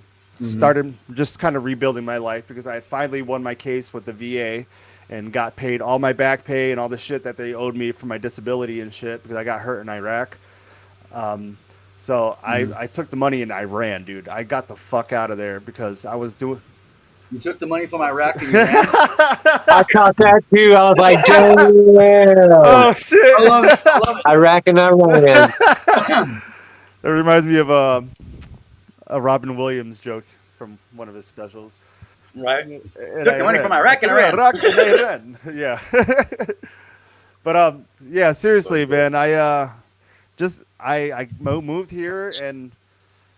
started just kind of rebuilding my life because I had finally won my case with the VA and got paid all my back pay and all the shit that they owed me for my disability and shit because I got hurt in Iraq. So Hmm. I took the money and I ran, dude. I got the fuck out of there because I was doing. You took the money from Iraq and you ran. I caught that too. I was like, damn. Oh I shit! love it. I love I reckon I ran. it. That reminds me of a Robin Williams joke from one of his specials. Right. And Took I the money from ran. Iraq and I ran. Rock and I ran. Yeah. But yeah, seriously, So cool. man. I moved here and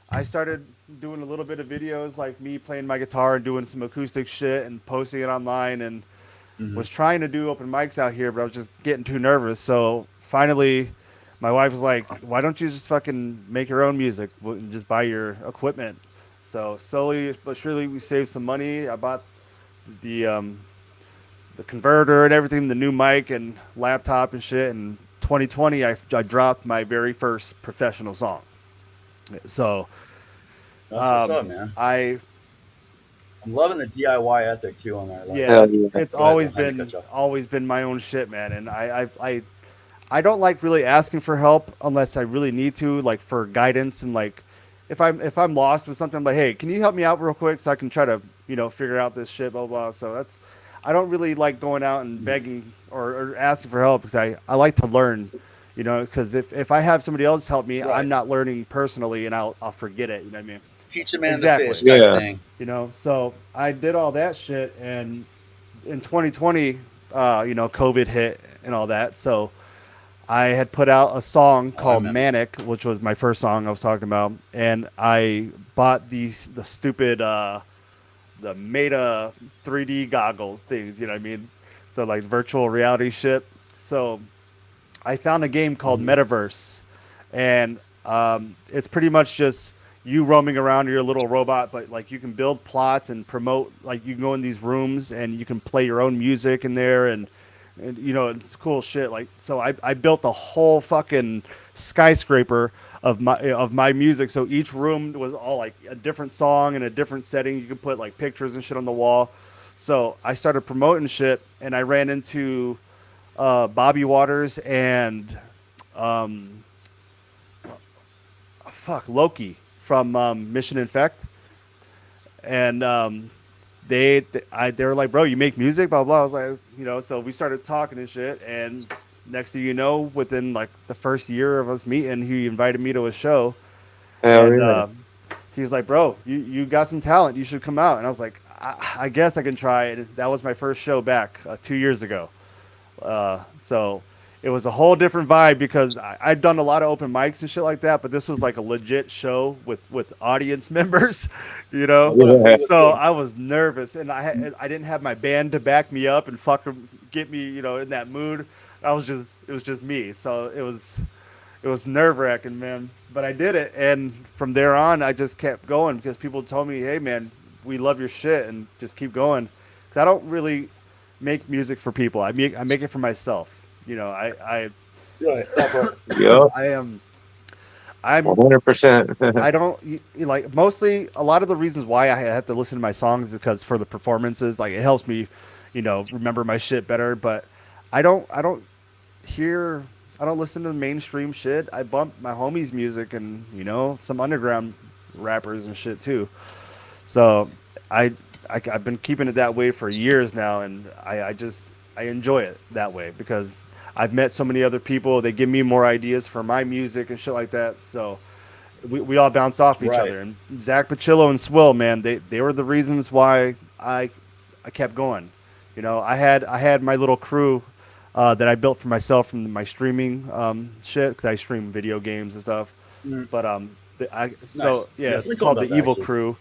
I started doing a little bit of videos, like me playing my guitar and doing some acoustic shit and posting it online, and Hmm. was trying to do open mics out here, but I was just getting too nervous. So finally, my wife was like, "Why don't you just fucking make your own music and just buy your equipment?" So slowly but surely, we saved some money. I bought the um, the converter and everything, the new mic and laptop and shit. In 2020, I dropped my very first professional song. So That's what's up, man. I I'm loving the DIY ethic too on that. Like, yeah, Hell yeah. it's go ahead though. I had to cut you off. always been my own shit, man. And I don't like really asking for help unless I really need to, like for guidance and like if I'm lost with something, I'm like, hey, can you help me out real quick so I can try to figure out this shit, blah blah. So that's I don't really like going out and begging or asking for help because I like to learn, because if I have somebody else help me, I'm Right. not learning personally and I'll forget it. You know what I mean? Teach a man to Exactly. fish type Yeah. thing. So I did all that shit, and in 2020, COVID hit and all that. So I had put out a song Oh, I called remember. Manic, which was my first song I was talking about, and I bought the stupid the Meta 3D goggles things. You know what I mean? So like virtual reality shit. So I found a game called Hmm. Metaverse, and it's pretty much just you roaming around your little robot, but like you can build plots and promote. Like you can go in these rooms and you can play your own music in there, and it's cool shit. Like so, I built a whole fucking skyscraper of my music. So each room was all like a different song and a different setting. You could put like pictures and shit on the wall. So I started promoting shit, and I ran into Bobby Waters and fuck Loki from Mission Infect, and they were like, bro, you make music, blah blah. I was like, so we started talking and shit, and next thing you know, within like the first year of us meeting, he invited me to a show, Hell and yeah. he was like, bro, you got some talent, you should come out. And I was like, I guess I can try. And that was my first show back 2 years ago. So it was a whole different vibe because I'd done a lot of open mics and shit like that, but this was like a legit show with audience members, you know. Yeah. So I was nervous, and I didn't have my band to back me up and fucking get me, in that mood. It was just me. So it was nerve wracking, man. But I did it, and from there on, I just kept going because people told me, "Hey, man, we love your shit, and just keep going." Because I don't really make music for people. I make it for myself. Right. Yep. I am. I'm 100%. I don't like mostly a lot of the reasons why I have to listen to my songs is because for the performances, like it helps me, remember my shit better. But I don't hear, I don't listen to the mainstream shit. I bump my homies' music and some underground rappers and shit too. So I've been keeping it that way for years now, and I enjoy it that way because I've met so many other people. They give me more ideas for my music and shit like that. So we all bounce off each Right. other. And Zach Pacillo and Swill, man, they were the reasons why I kept going. I had my little crew that I built for myself from my streaming shit because I stream video games and stuff. Mhm. But Nice. yeah, Yeah, it's somebody called told the me about that, Evil actually. Crew.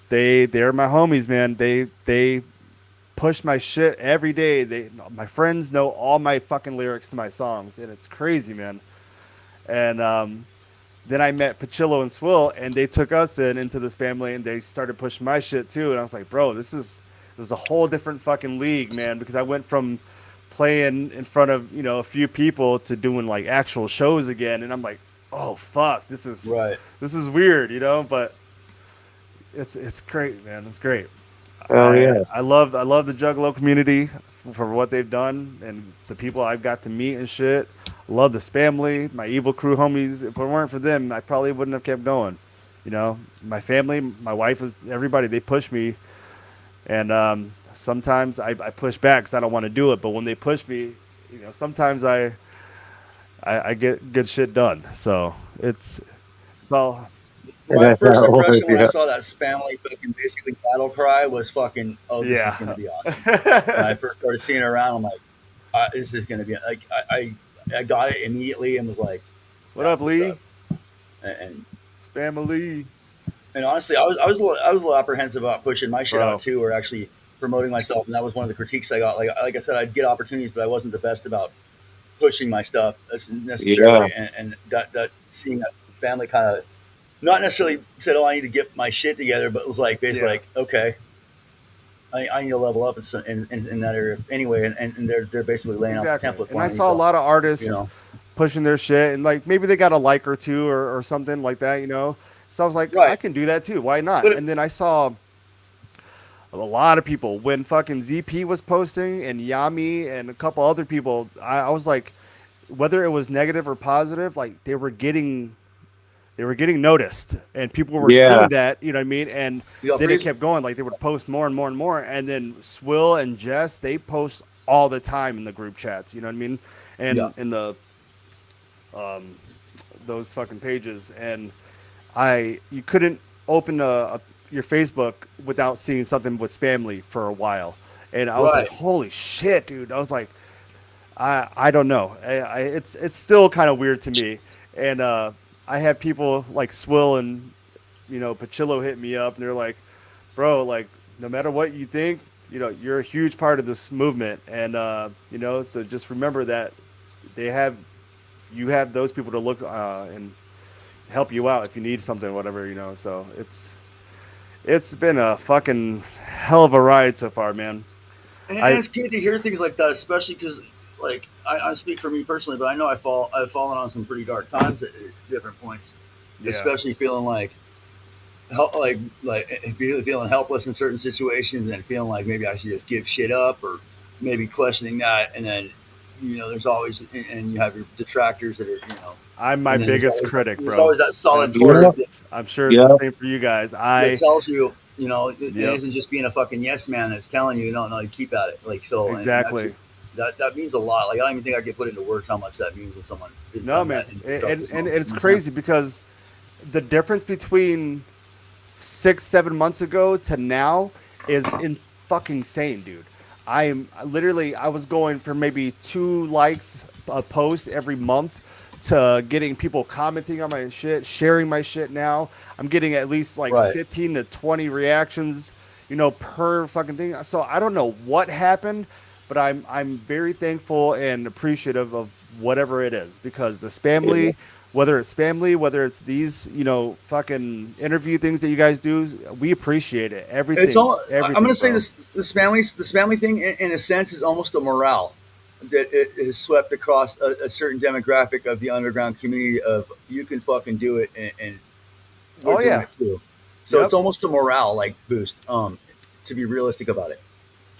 They're my homies, man. They push my shit every day. My friends know all my fucking lyrics to my songs, and it's crazy, man. And then I met Pacillo and Swill, and they took us into this family, and they started pushing my shit too. And I was like, bro, this is a whole different fucking league, man. Because I went from playing in front of a few people to doing like actual shows again, and I'm like, oh fuck, Right. this is weird, But it's great, man. It's great. Hell yeah. I love the Juggalo community for what they've done and the people I've got to meet and shit. I love the Spamily, my Evil Crew homies. If it weren't for them, I probably wouldn't have kept going. My family, my wife, was everybody. They push me, and sometimes I push back because I don't want to do it. But when they push me, sometimes I get good shit done. So it's all My first Always, impression when I yeah. saw that Spamily fucking basically battle cry was fucking, oh, this is going to yeah. be awesome. When I first started seeing it around, I'm like, this is going to be like, I got it immediately and was like, What up, that's what's Lee? up. And Spamily, and honestly, I was a little apprehensive about pushing my shit out bro. too, or actually promoting myself, and that was one of the critiques I got. Like I said, I'd get opportunities, but I wasn't the best about pushing my stuff Yeah. necessarily, and that seeing that family kind of not necessarily said, "Oh, I need to get my shit together," but it was like basically Yeah. like, okay, I need to level up in that area anyway, and they're basically laying out the Exactly. template And for I me. saw a So lot of you artists know, pushing their shit and like maybe they got a like or two or something like that. So I was like, I right? can do that too. Why not? But And then I saw a lot of people when fucking ZP was posting and Yami and a couple other people. I was like, whether it was negative or positive, like they were getting noticed and people were Yeah. seeing that, you know what I mean? And you got then it freeze. kept going. Like they would post more and more and more. And then Swill and Jess, they post all the time in the group chats, you know what I mean? Yeah, And in the those fucking pages. And you couldn't open your Facebook without seeing something with Spamily for a while. And I was like, right. holy shit, dude. I was like, I don't know. It's still kind of weird to me. And I have people like Swill and Pacillo hit me up, and they're like, bro, like no matter what you think, you're a huge part of this movement, and so just remember that they have you have those people to look and help you out if you need something, whatever. So it's been a fucking hell of a ride so far, man. And I it's good to hear things like that, especially because, like, I speak for me personally, but I know I've fallen on some pretty dark times at different points, yeah, especially feeling like feeling helpless in certain situations, and feeling like maybe I should just give shit up, or maybe questioning that, and then there's always and you have your detractors that are I'm my and then biggest critic, there's bro, always that and solid I'm sure part Yep. that, I'm sure it's the Yep. same for you guys. that tells you You know, it isn't just being a fucking yes man that's telling you, no, you keep at it. Like, so, Exactly. and that means a lot. Like, I don't even think I could put into words how much that means when someone is No, done man, that. and it's crazy because the difference between 6-7 months ago to now is in fucking insane, dude. I was going for maybe 2 likes a post every month to getting people commenting on my shit, sharing my shit now. I'm getting at least like Right. 15 to 20 reactions, per fucking thing. So I don't know what happened, but I'm very thankful and appreciative of whatever it is because the Spamily, whether it's these, fucking interview things that you guys do, we appreciate it. Everything. It's all. Everything, I'm going to say bro. this family thing, in a sense, is almost a morale that it has swept across a certain demographic of the underground community. Of you can fucking do it, and we're doing yeah. it too. So Yep. it's almost a morale like boost. To be realistic about it,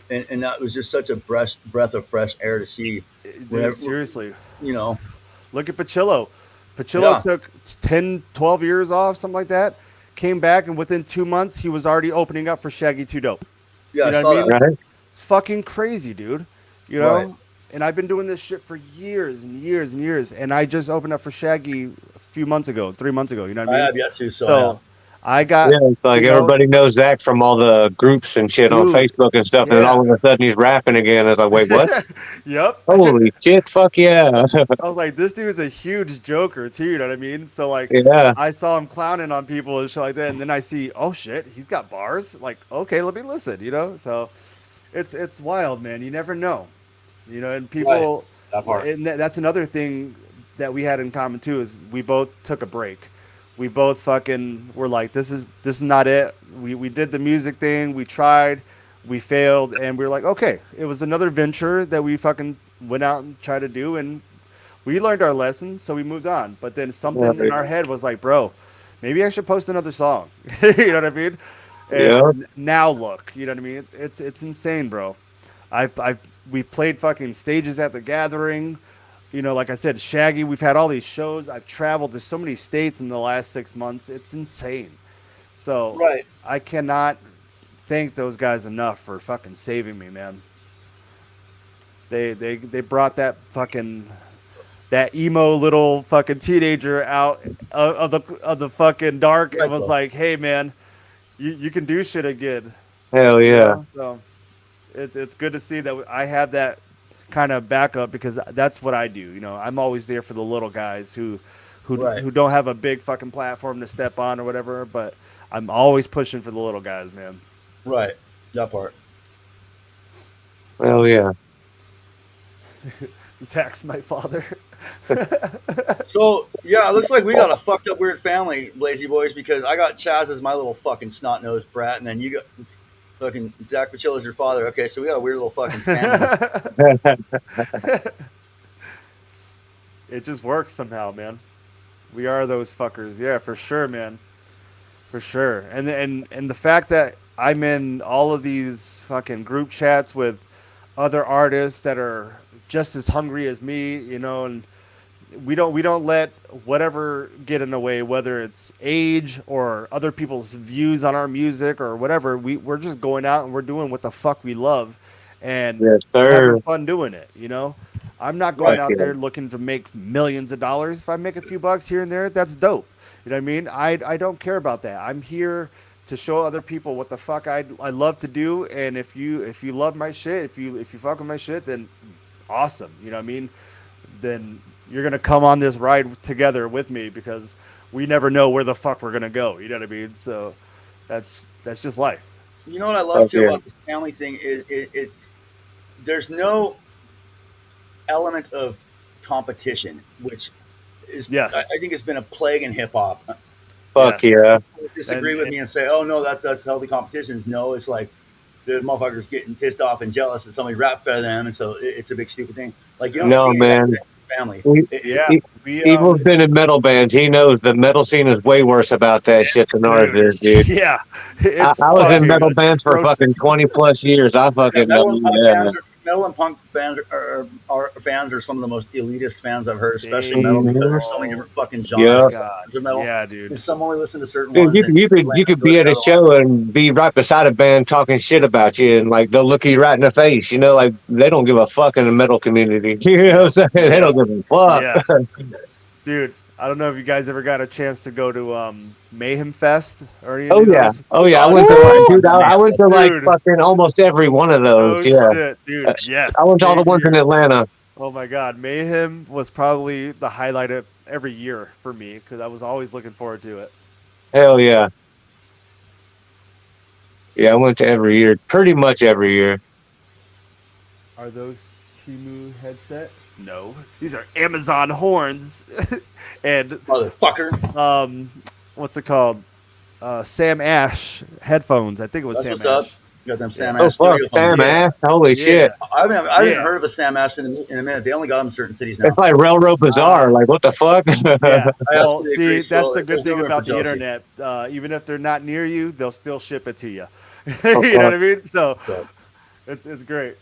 and that was just such a breath of fresh air to see. Dude, seriously. Look at Pachillo. Pachillo took 10, 12 years off, something like that. Came back, and within 2 months, he was already opening up for Shaggy 2 Dope. Yeah, you know I saw what I mean? that. Right? It's fucking crazy, dude. You know? Right. And I've been doing this shit for years and years and years. And I just opened up for Shaggy a few months ago, 3 months ago. You know what I mean? I have yet to. So I got, Yeah, it's like everybody knows Zach from all the groups and shit on Dude, Facebook and stuff, and then all of a sudden he's rapping again. It's like, wait, what? Yep. Holy shit, fuck yeah. I was like, this dude's a huge joker too, you know what I mean? So like Yeah. I saw him clowning on people and shit like that, and then I see, oh shit, he's got bars. Like, okay, let me listen, So it's wild, man. You never know. And people That part. and that's another thing that we had in common too, is we both took a break. We both fucking were like, this is not it. We did the music thing, we tried, we failed, and we were like, okay, it was another venture that we fucking went out and tried to do, and we learned our lesson, so we moved on. But then something in our head was like, bro, maybe I should post another song. You know what I mean? And now look, you know what I mean? It's insane, bro. We played fucking stages at the Gathering. Like I said, Shaggy, we've had all these shows. I've traveled to so many states in the last 6 months. It's insane. So I cannot thank those guys enough for fucking saving me, man. They brought that emo little fucking teenager out of the fucking dark and was like, hey man, you can do shit again. Hell yeah. So it's good to see that I have that kind of backup, because that's what I do. I'm always there for the little guys who don't have a big fucking platform to step on or whatever, but I'm always pushing for the little guys, man. Right. That part. Hell yeah. Zach's my father. So yeah, it looks like we got a fucked up weird family, Blazy Boys, because I got Chaz as my little fucking snot nosed brat, and then you got fucking Zach Pachilla as your father. Okay, so we got a weird little fucking spam. It just works somehow, man. We are those fuckers, yeah, for sure, man, for sure. And the fact that I'm in all of these fucking group chats with other artists that are just as hungry as me, and we don't let whatever get in the way, whether it's age or other people's views on our music or whatever. We're just going out and we're doing what the fuck we love, and having fun doing it. I'm not going out there looking to make millions of dollars. If I make a few bucks here and there, that's dope. You know what I mean? I don't care about that. I'm here to show other people what the fuck I love to do, and if you love my shit, if you fuck with my shit, then awesome. You know what I mean? Then you're gonna come on this ride together with me, because we never know where the fuck we're gonna go. You know what I mean? So that's just life. You know what I love too about this family thing is it's there's no element of competition, which is I think it's been a plague in hip hop. Fuck yeah. Disagree with me and say, oh no, that's healthy competitions. No, it's like the motherfuckers getting pissed off and jealous that somebody raps better than them, and so it's a big stupid thing. Like you don't see man. That in the family. Evil's been in metal bands. He knows the metal scene is way worse about that shit than ours is, dude. Yeah. I was in metal bands for fucking 20 plus years. I fucking know that. metal and punk bands are fans are some of the most elitist fans I've heard, especially They, metal, because there's so many oh different fucking genres my Yeah. and god, subgenres of metal. yeah, dude. And some only listen to certain Dude, ones, and you could goes be to at the a other one. show and be right beside a band talking shit about you, and like they'll look you right in the face. You know, like they don't give a fuck in the metal community. You know what I'm Yep, saying? They yep, don't give a fuck. yeah, dude. I don't know if you guys ever got a chance to go to Mayhem Fest or any Oh of yeah, those. oh yeah. I Oh, went so to like, I've dude. been I Mayhem went to Fest. like Dude, fucking almost every one of those. no Yeah. shit, dude. Yes, I went to all the same ones in here. Atlanta. Oh my god, Mayhem was probably the highlight of every year for me because I was always looking forward to it. Hell yeah, yeah. I went to every year, pretty much every year. Are those Timu headset? No, these are Amazon horns. And Motherfucker. um, what's it called? Sam Ash headphones. I think it was That's Sam what's up. Ash. You got them Yeah, Sam Oh Ash fuck, stereo phones. Sam yeah, Ash. Holy yeah, shit. I haven't yeah, heard of a Sam Ash in a minute. They only got them in certain cities It's now. like Railroad Bazaar. Like what the fuck? yeah. I Well, absolutely agree. see, that's So the good there's no thing room for about the jealousy. internet. Even if they're not near you, they'll still ship it to you. Oh, You know what fuck. I mean? So So, it's great.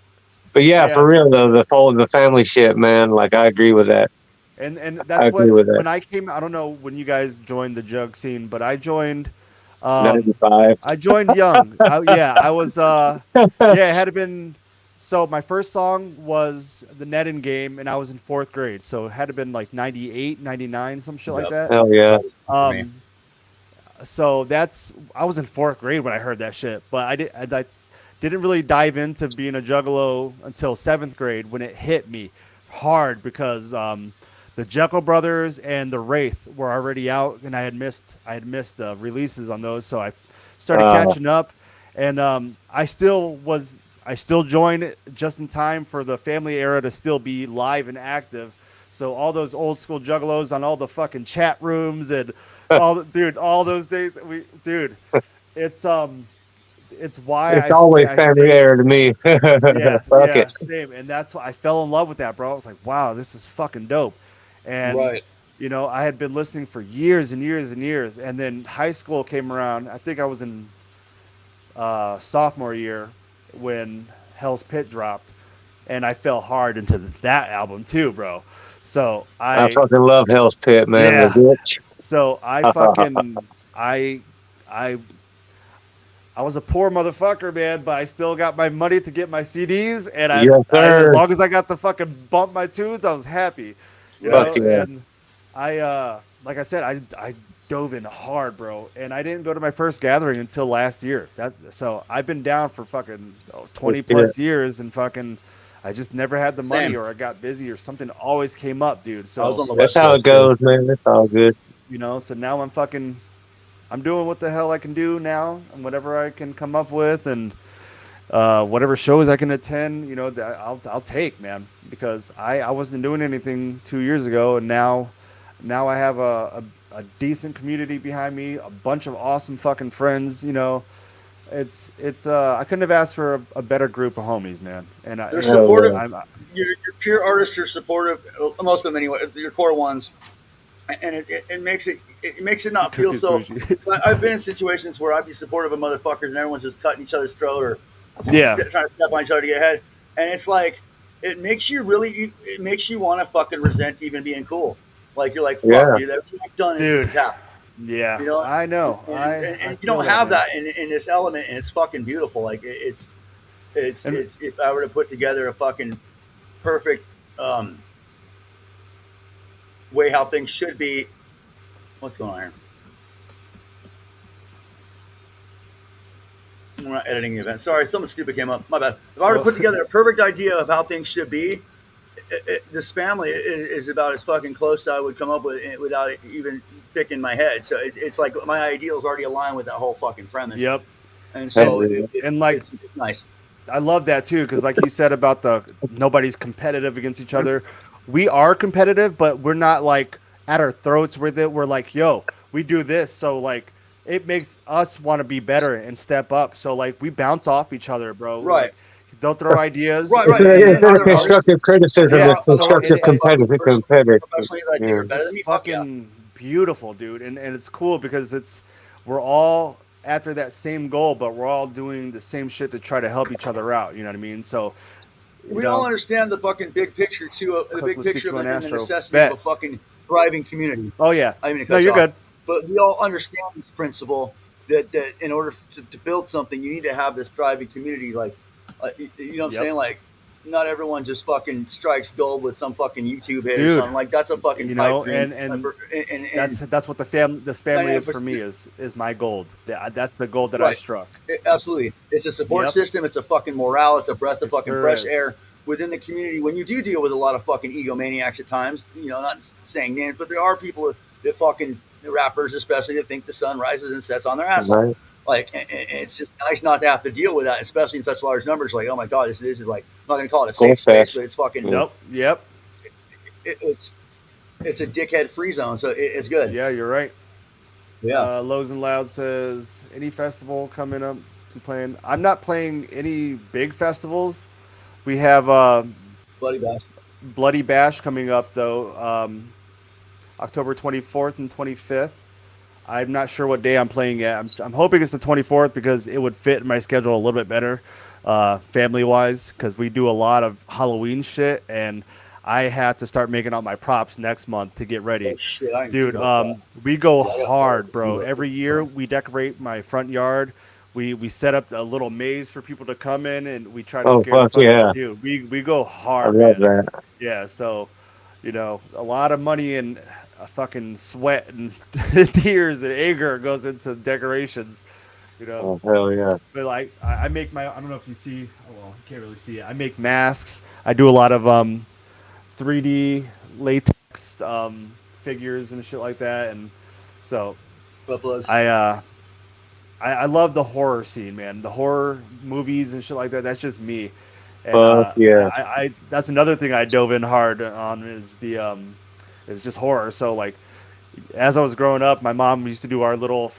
But yeah, Yeah, for real though, the family shit, man. Like I agree with that. and I that's agree what with that. when I came. I don't know when you guys joined the jug scene, but I joined. Um, 95. I joined young. Yeah, I was. Yeah, it had been. So my first song was the Netting game, and I was in fourth grade. So it had to been like 98, 99, some shit like yep, that. Hell yeah. that was for me. Um, so that's I was in fourth grade when I heard that shit, but I didn't really dive into being a juggalo until seventh grade when it hit me hard because the Jekyll Brothers and the Wraith were already out, and I had missed the releases on those, so I started Uh, catching up, and I still joined it just in time for the family era to still be live and active. So all those old school juggalos on all the fucking chat rooms and all those days it's it's why it's always I family stayed. error to me. Yeah, Fuck yeah, it. same. And that's why I fell in love with that, bro. I was like, wow, this is fucking dope. And Right. I had been listening for years and years and years, and then high school came around. I think I was in sophomore year when Hell's Pit dropped, and I fell hard into that album too, bro. So I fucking love Hell's Pit, man. The yeah, bitch. so I I I was a poor motherfucker, man, but I still got my money to get my CDs, and Yes, as sir. long as I got to fucking bump my tooth, I was happy, Fuck Right. yeah. And like I said, I dove in hard, bro, and I didn't go to my first gathering until last year. So I've been down for fucking Good 20 shit. plus years, and fucking I just never had the money, Same. or I got busy, or something always came up, dude. I was So on the That's West how it Coast too. goes, man. It's all good. so now I'm doing what the hell I can do now, and whatever I can come up with, and whatever shows I can attend, that I'll take, man, because I wasn't doing anything 2 years ago, and now I have a decent community behind me, a bunch of awesome fucking friends. It's I couldn't have asked for a better group of homies, man. And They're Hell supportive. yeah. I'm Your peer artists are supportive. Most of them anyway. Your core ones, and it makes it not feel Cookie so. Bougie. I've been in situations where I'd be supportive of motherfuckers and everyone's just cutting each other's throat or Yeah, trying to step on each other to get ahead, and it's like it makes you want to fucking resent even being cool. Like you're like, fuck, Yeah. dude, everything I've done is dude. just happened. Yeah, You know, I know. I and you feel don't that, have man. that in this element, and it's fucking beautiful. Like And it's if I were to put together a fucking perfect um, way how things should be. What's going on here? We're not editing the event. Sorry, something stupid came up. My bad. If I were to put oh, together a perfect idea of how things should be, the Spamily is about as fucking close as I would come up with it without it even picking my head. So it's like my ideals already align with that whole fucking premise, yep. and Hell so yeah. And like it's nice. I love that too, because like you said about the nobody's competitive against each other. We are competitive, but we're not like at our throats with it. We're like, yo, we do this, so like it makes us want to be better and step up. So like we bounce off each other, bro. Right, Like they'll throw ideas, right, It's, right. and it's And not a other artists, constructive criticism. and yeah. It's other So artists constructive that I fuck with competitive. personally, Competitive. professionally, that I think Yeah. are better it's than me. Fuck yeah. fucking beautiful, dude, and it's cool because we're all after that same goal, but we're all doing the same shit to try to help each other out. You know what I mean? So We all understand the fucking big picture too. The big Let's get picture you of an and the Astro. necessity Bet. of a fucking thriving community. Oh yeah. I didn't mean to No, cut you you're off, good. but we all understand this principle that in order to build something, you need to have this thriving community. Like, you know what I'm Yep. saying? Like, not everyone just fucking strikes gold with some fucking YouTube hit or Dude, something. Like, that's a fucking you pipe know, dream. that's what the Spamily is for me, 99%. is my gold. That's the gold that I Right. struck. Absolutely. It's a support Yep. system. It's a fucking morale. It's a breath of It fucking sure fresh is. air within the community. When you do deal with a lot of fucking egomaniacs at times, you know, not saying names, but there are people that fucking, the rappers especially, that think the sun rises and sets on their asshole. Right. Like, and it's just nice not to have to deal with that, especially in such large numbers. Like, oh my God, this is like, I'm not going to call it a Gold safe space, fest. but it's fucking, Yeah. Nope. Yep. it's a dickhead free zone. So it's good. Yeah, you're right. Yeah. Lows and Loud says, any festival coming up to playing? I'm not playing any big festivals. We have Bloody bash. Bloody Bash coming up though, October 24th and 25th. I'm not sure what day I'm playing at. I'm hoping it's the 24th because it would fit my schedule a little bit better, family wise, because we do a lot of Halloween shit, and I have to start making all my props next month to get ready. Oh shit, I Dude, we go hard, bro. Every year we decorate my front yard. We set up a little maze for people to come in, and we try to Oh, scare the fuck fuck yeah. out of you. We go I hard, love man. that. Yeah, so a lot of money and fucking sweat and tears and anger goes into decorations. Oh, hell yeah. But like I make my, I don't know if you see, oh, well, you can't really see it. I make masks. I do a lot of 3D latex figures and shit like that, and so Buffaloes. I love the horror scene, man. The horror movies and shit like that. That's just me. And Fuck yeah. I that's another thing I dove in hard on is just horror. So like as I was growing up, my mom used to do our little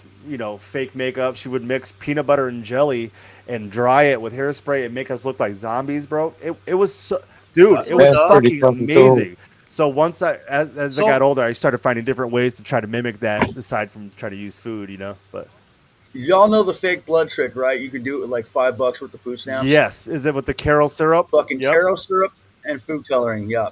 fake makeup. She would mix peanut butter and jelly and dry it with hairspray and make us look like zombies, bro. It was so, dude, That's it was what's up. fucking amazing. So once as I got older, I started finding different ways to try to mimic that aside from try to use food, But Y'all know the fake blood trick, right? You can do it with like $5 worth of food stamps. yes, is it with the Carol syrup? Fucking Yep. Caro syrup and food coloring. Yeah,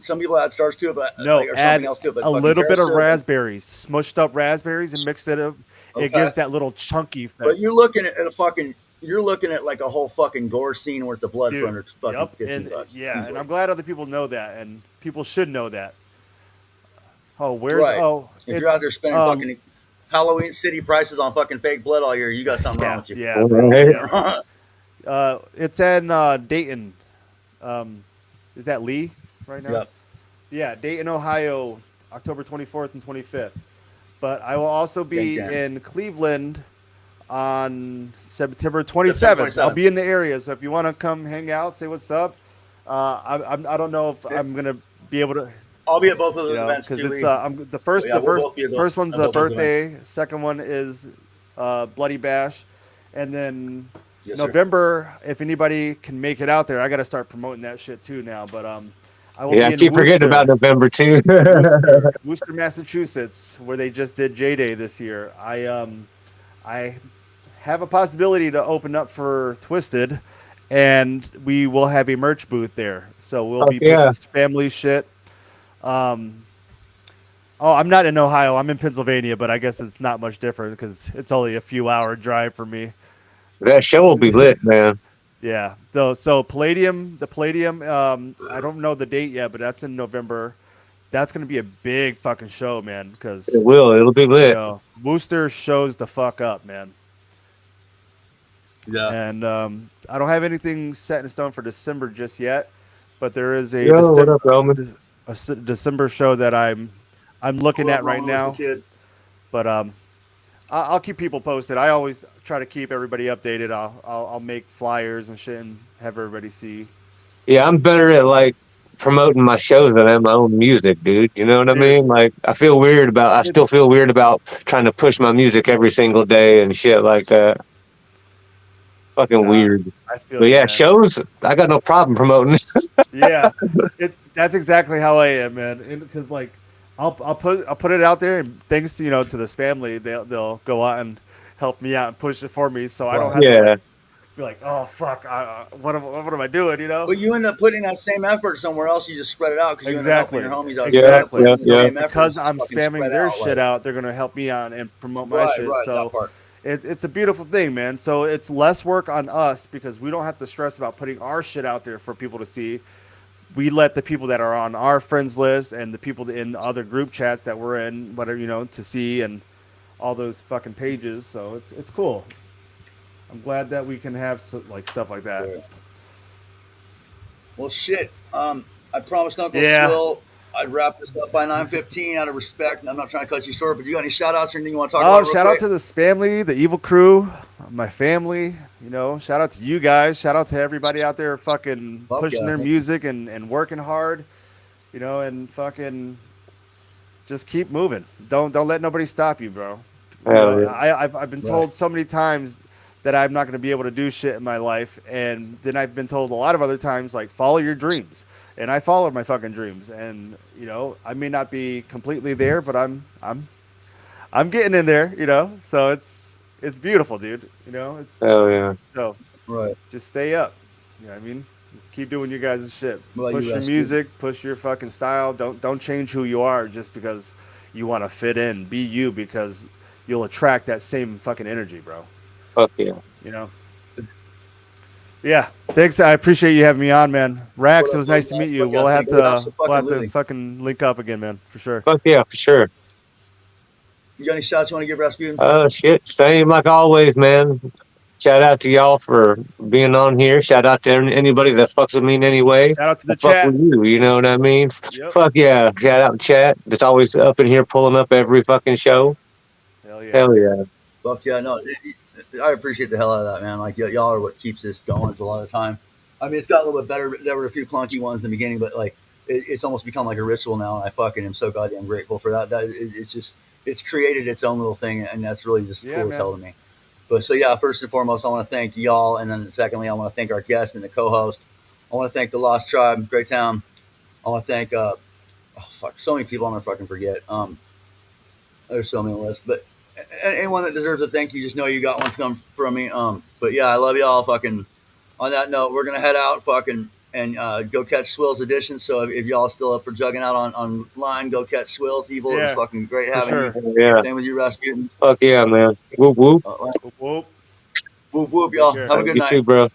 some people add starch to it, but No, or add something else to it. But a fucking little Caro bit of syrup raspberries, smushed up raspberries, and mix it up. It Okay. gives that little chunky effect. But you're looking at like a whole fucking gore scene worth of blood Dude, for under fucking yep, $15. yeah, easily. and I'm glad other people know that, and people should know that. Oh, Right. If you're out it's there spending fucking Halloween city prices on fucking fake blood all year, you got something wrong with you. yeah, bro. Right. Yeah. It's in Dayton. Is that Lee right now? Yep. Yeah, Dayton, Ohio, October 24th and 25th. But I will also be Dang, damn. in Cleveland on September 27th. I'll be in the area, so if you want to come hang out, say what's up. I don't know if I'm gonna be able to, I'll be at both of those events because too. it's Lee. I'm the first Yeah, we'll both be at first one's at a both those birthday, second one is Bloody Bash, and then Yes, sir. November. If anybody can make it out there, I got to start promoting that shit too now. But I will Yeah, be I in keep forgetting about November too. Worcester, Massachusetts, where they just did J Day this year. I have a possibility to open up for Twisted, and we will have a merch booth there. So we'll be yeah. pushing family shit. Oh, I'm not in Ohio. I'm in Pennsylvania, but I guess it's not much different because it's only a few hour drive for me. That show will be lit, man. Yeah. So Palladium, the Palladium. I don't know the date yet, but that's in November. That's gonna be a big fucking show, man. Because It will. It'll be lit. Worcester shows the fuck up, man. Yeah. And I don't have anything set in stone for December just yet, but there is a Yo, what up, Roman? December show that I'm looking at right now. Kid. But I'll keep people posted. I always try to keep everybody updated. I'll make flyers and shit and have everybody see. Yeah, I'm better at like promoting my shows than I am my own music, dude. You know what I mean? Like, I still feel weird about trying to push my music every single day and shit like that. Fucking weird. I feel But you, yeah, man. shows, I got no problem promoting. Yeah, that's exactly how I am, man. Because like, I'll put it out there, and thanks to to the Spamily, they'll go out and help me out and push it for me, so I don't have to be like, oh fuck, what am I doing? You know? But you end up putting that same effort somewhere else. You just spread it out because you end up helping your homies out. Yeah, You end up Exactly. putting in the So same effort. because It's just I'm fucking spamming spread their out, shit like, out, they're gonna help me out and promote my right, shit. that So part. it's a beautiful thing, man. So it's less work on us because we don't have to stress about putting our shit out there for people to see. We let the people that are on our friends list and the people in the other group chats that we're in, whatever, to see, and all those fucking pages. So it's cool. I'm glad that we can have like stuff like that. Yeah. Well, shit. I promised Uncle Yeah. Swill I'd wrap this up by 9:15 out of respect, and I'm not trying to cut you short. But you got any shout outs or anything you want to talk Oh, about real shout out quick? to the Spamily, the Evil Crew, my family. Shout out to you guys. Shout out to everybody out there fucking Fuck pushing yeah, their thank you. music and working hard. And fucking just keep moving. Don't let nobody stop you, bro. hell yeah. I've been Right. told so many times that I'm not going to be able to do shit in my life, and then I've been told a lot of other times like follow your dreams, and I followed my fucking dreams, and I may not be completely there, but I'm getting in there, So it's beautiful, dude. It's Hell yeah. so Right. just stay up. You know what I mean? Just keep doing your guys' shit. What about Push you, your Rasputin? music, push your fucking style. Don't change who you are just because you want to fit in. Be you because you'll attract that same fucking energy, bro. Fuck yeah. You know? Yeah. Thanks. I appreciate you having me on, man. Rax, it was nice to meet you. Fuck yeah, We'll have thank you. to Absolutely. fucking link up again, man, for sure. Fuck yeah, for sure. You got any shots you want to give Rasputin? Shit. Same like always, man. Shout out to y'all for being on here. Shout out to anybody that fucks with me in any way. Shout out to the I fuck chat. with you, you know what I mean? Yep. Fuck yeah. Shout out chat. That's always up in here pulling up every fucking show. Hell yeah. Hell yeah. Fuck yeah, no, I appreciate the hell out of that, man. Like y'all are what keeps this going a lot of the time. I mean, it's got a little bit better. There were a few clunky ones in the beginning, but like it's almost become like a ritual now, and I fucking am so goddamn grateful for that. It's just it's created its own little thing, and that's really just Yeah, cool as man. hell to me. But so yeah, first and foremost, I want to thank y'all, and then secondly, I want to thank our guest and the co-host. I want to thank the Lost Tribe, Great Town. I want to thank so many people I'm gonna fucking forget. There's so many lists, but anyone that deserves a thank you, just know you got one to come from me. But yeah, I love y'all. Fucking. On that note, we're gonna head out, fucking, and go catch Swill's edition. So if y'all still up for jugging out online, go catch Swill's. Evil, it was Yeah, fucking great for having sure. you. Hell yeah. Same with you, Rasputin. Fuck yeah, man. Whoop whoop. Whoop, whoop. Whoop whoop, Take y'all. care. Have a good You night. too, bro.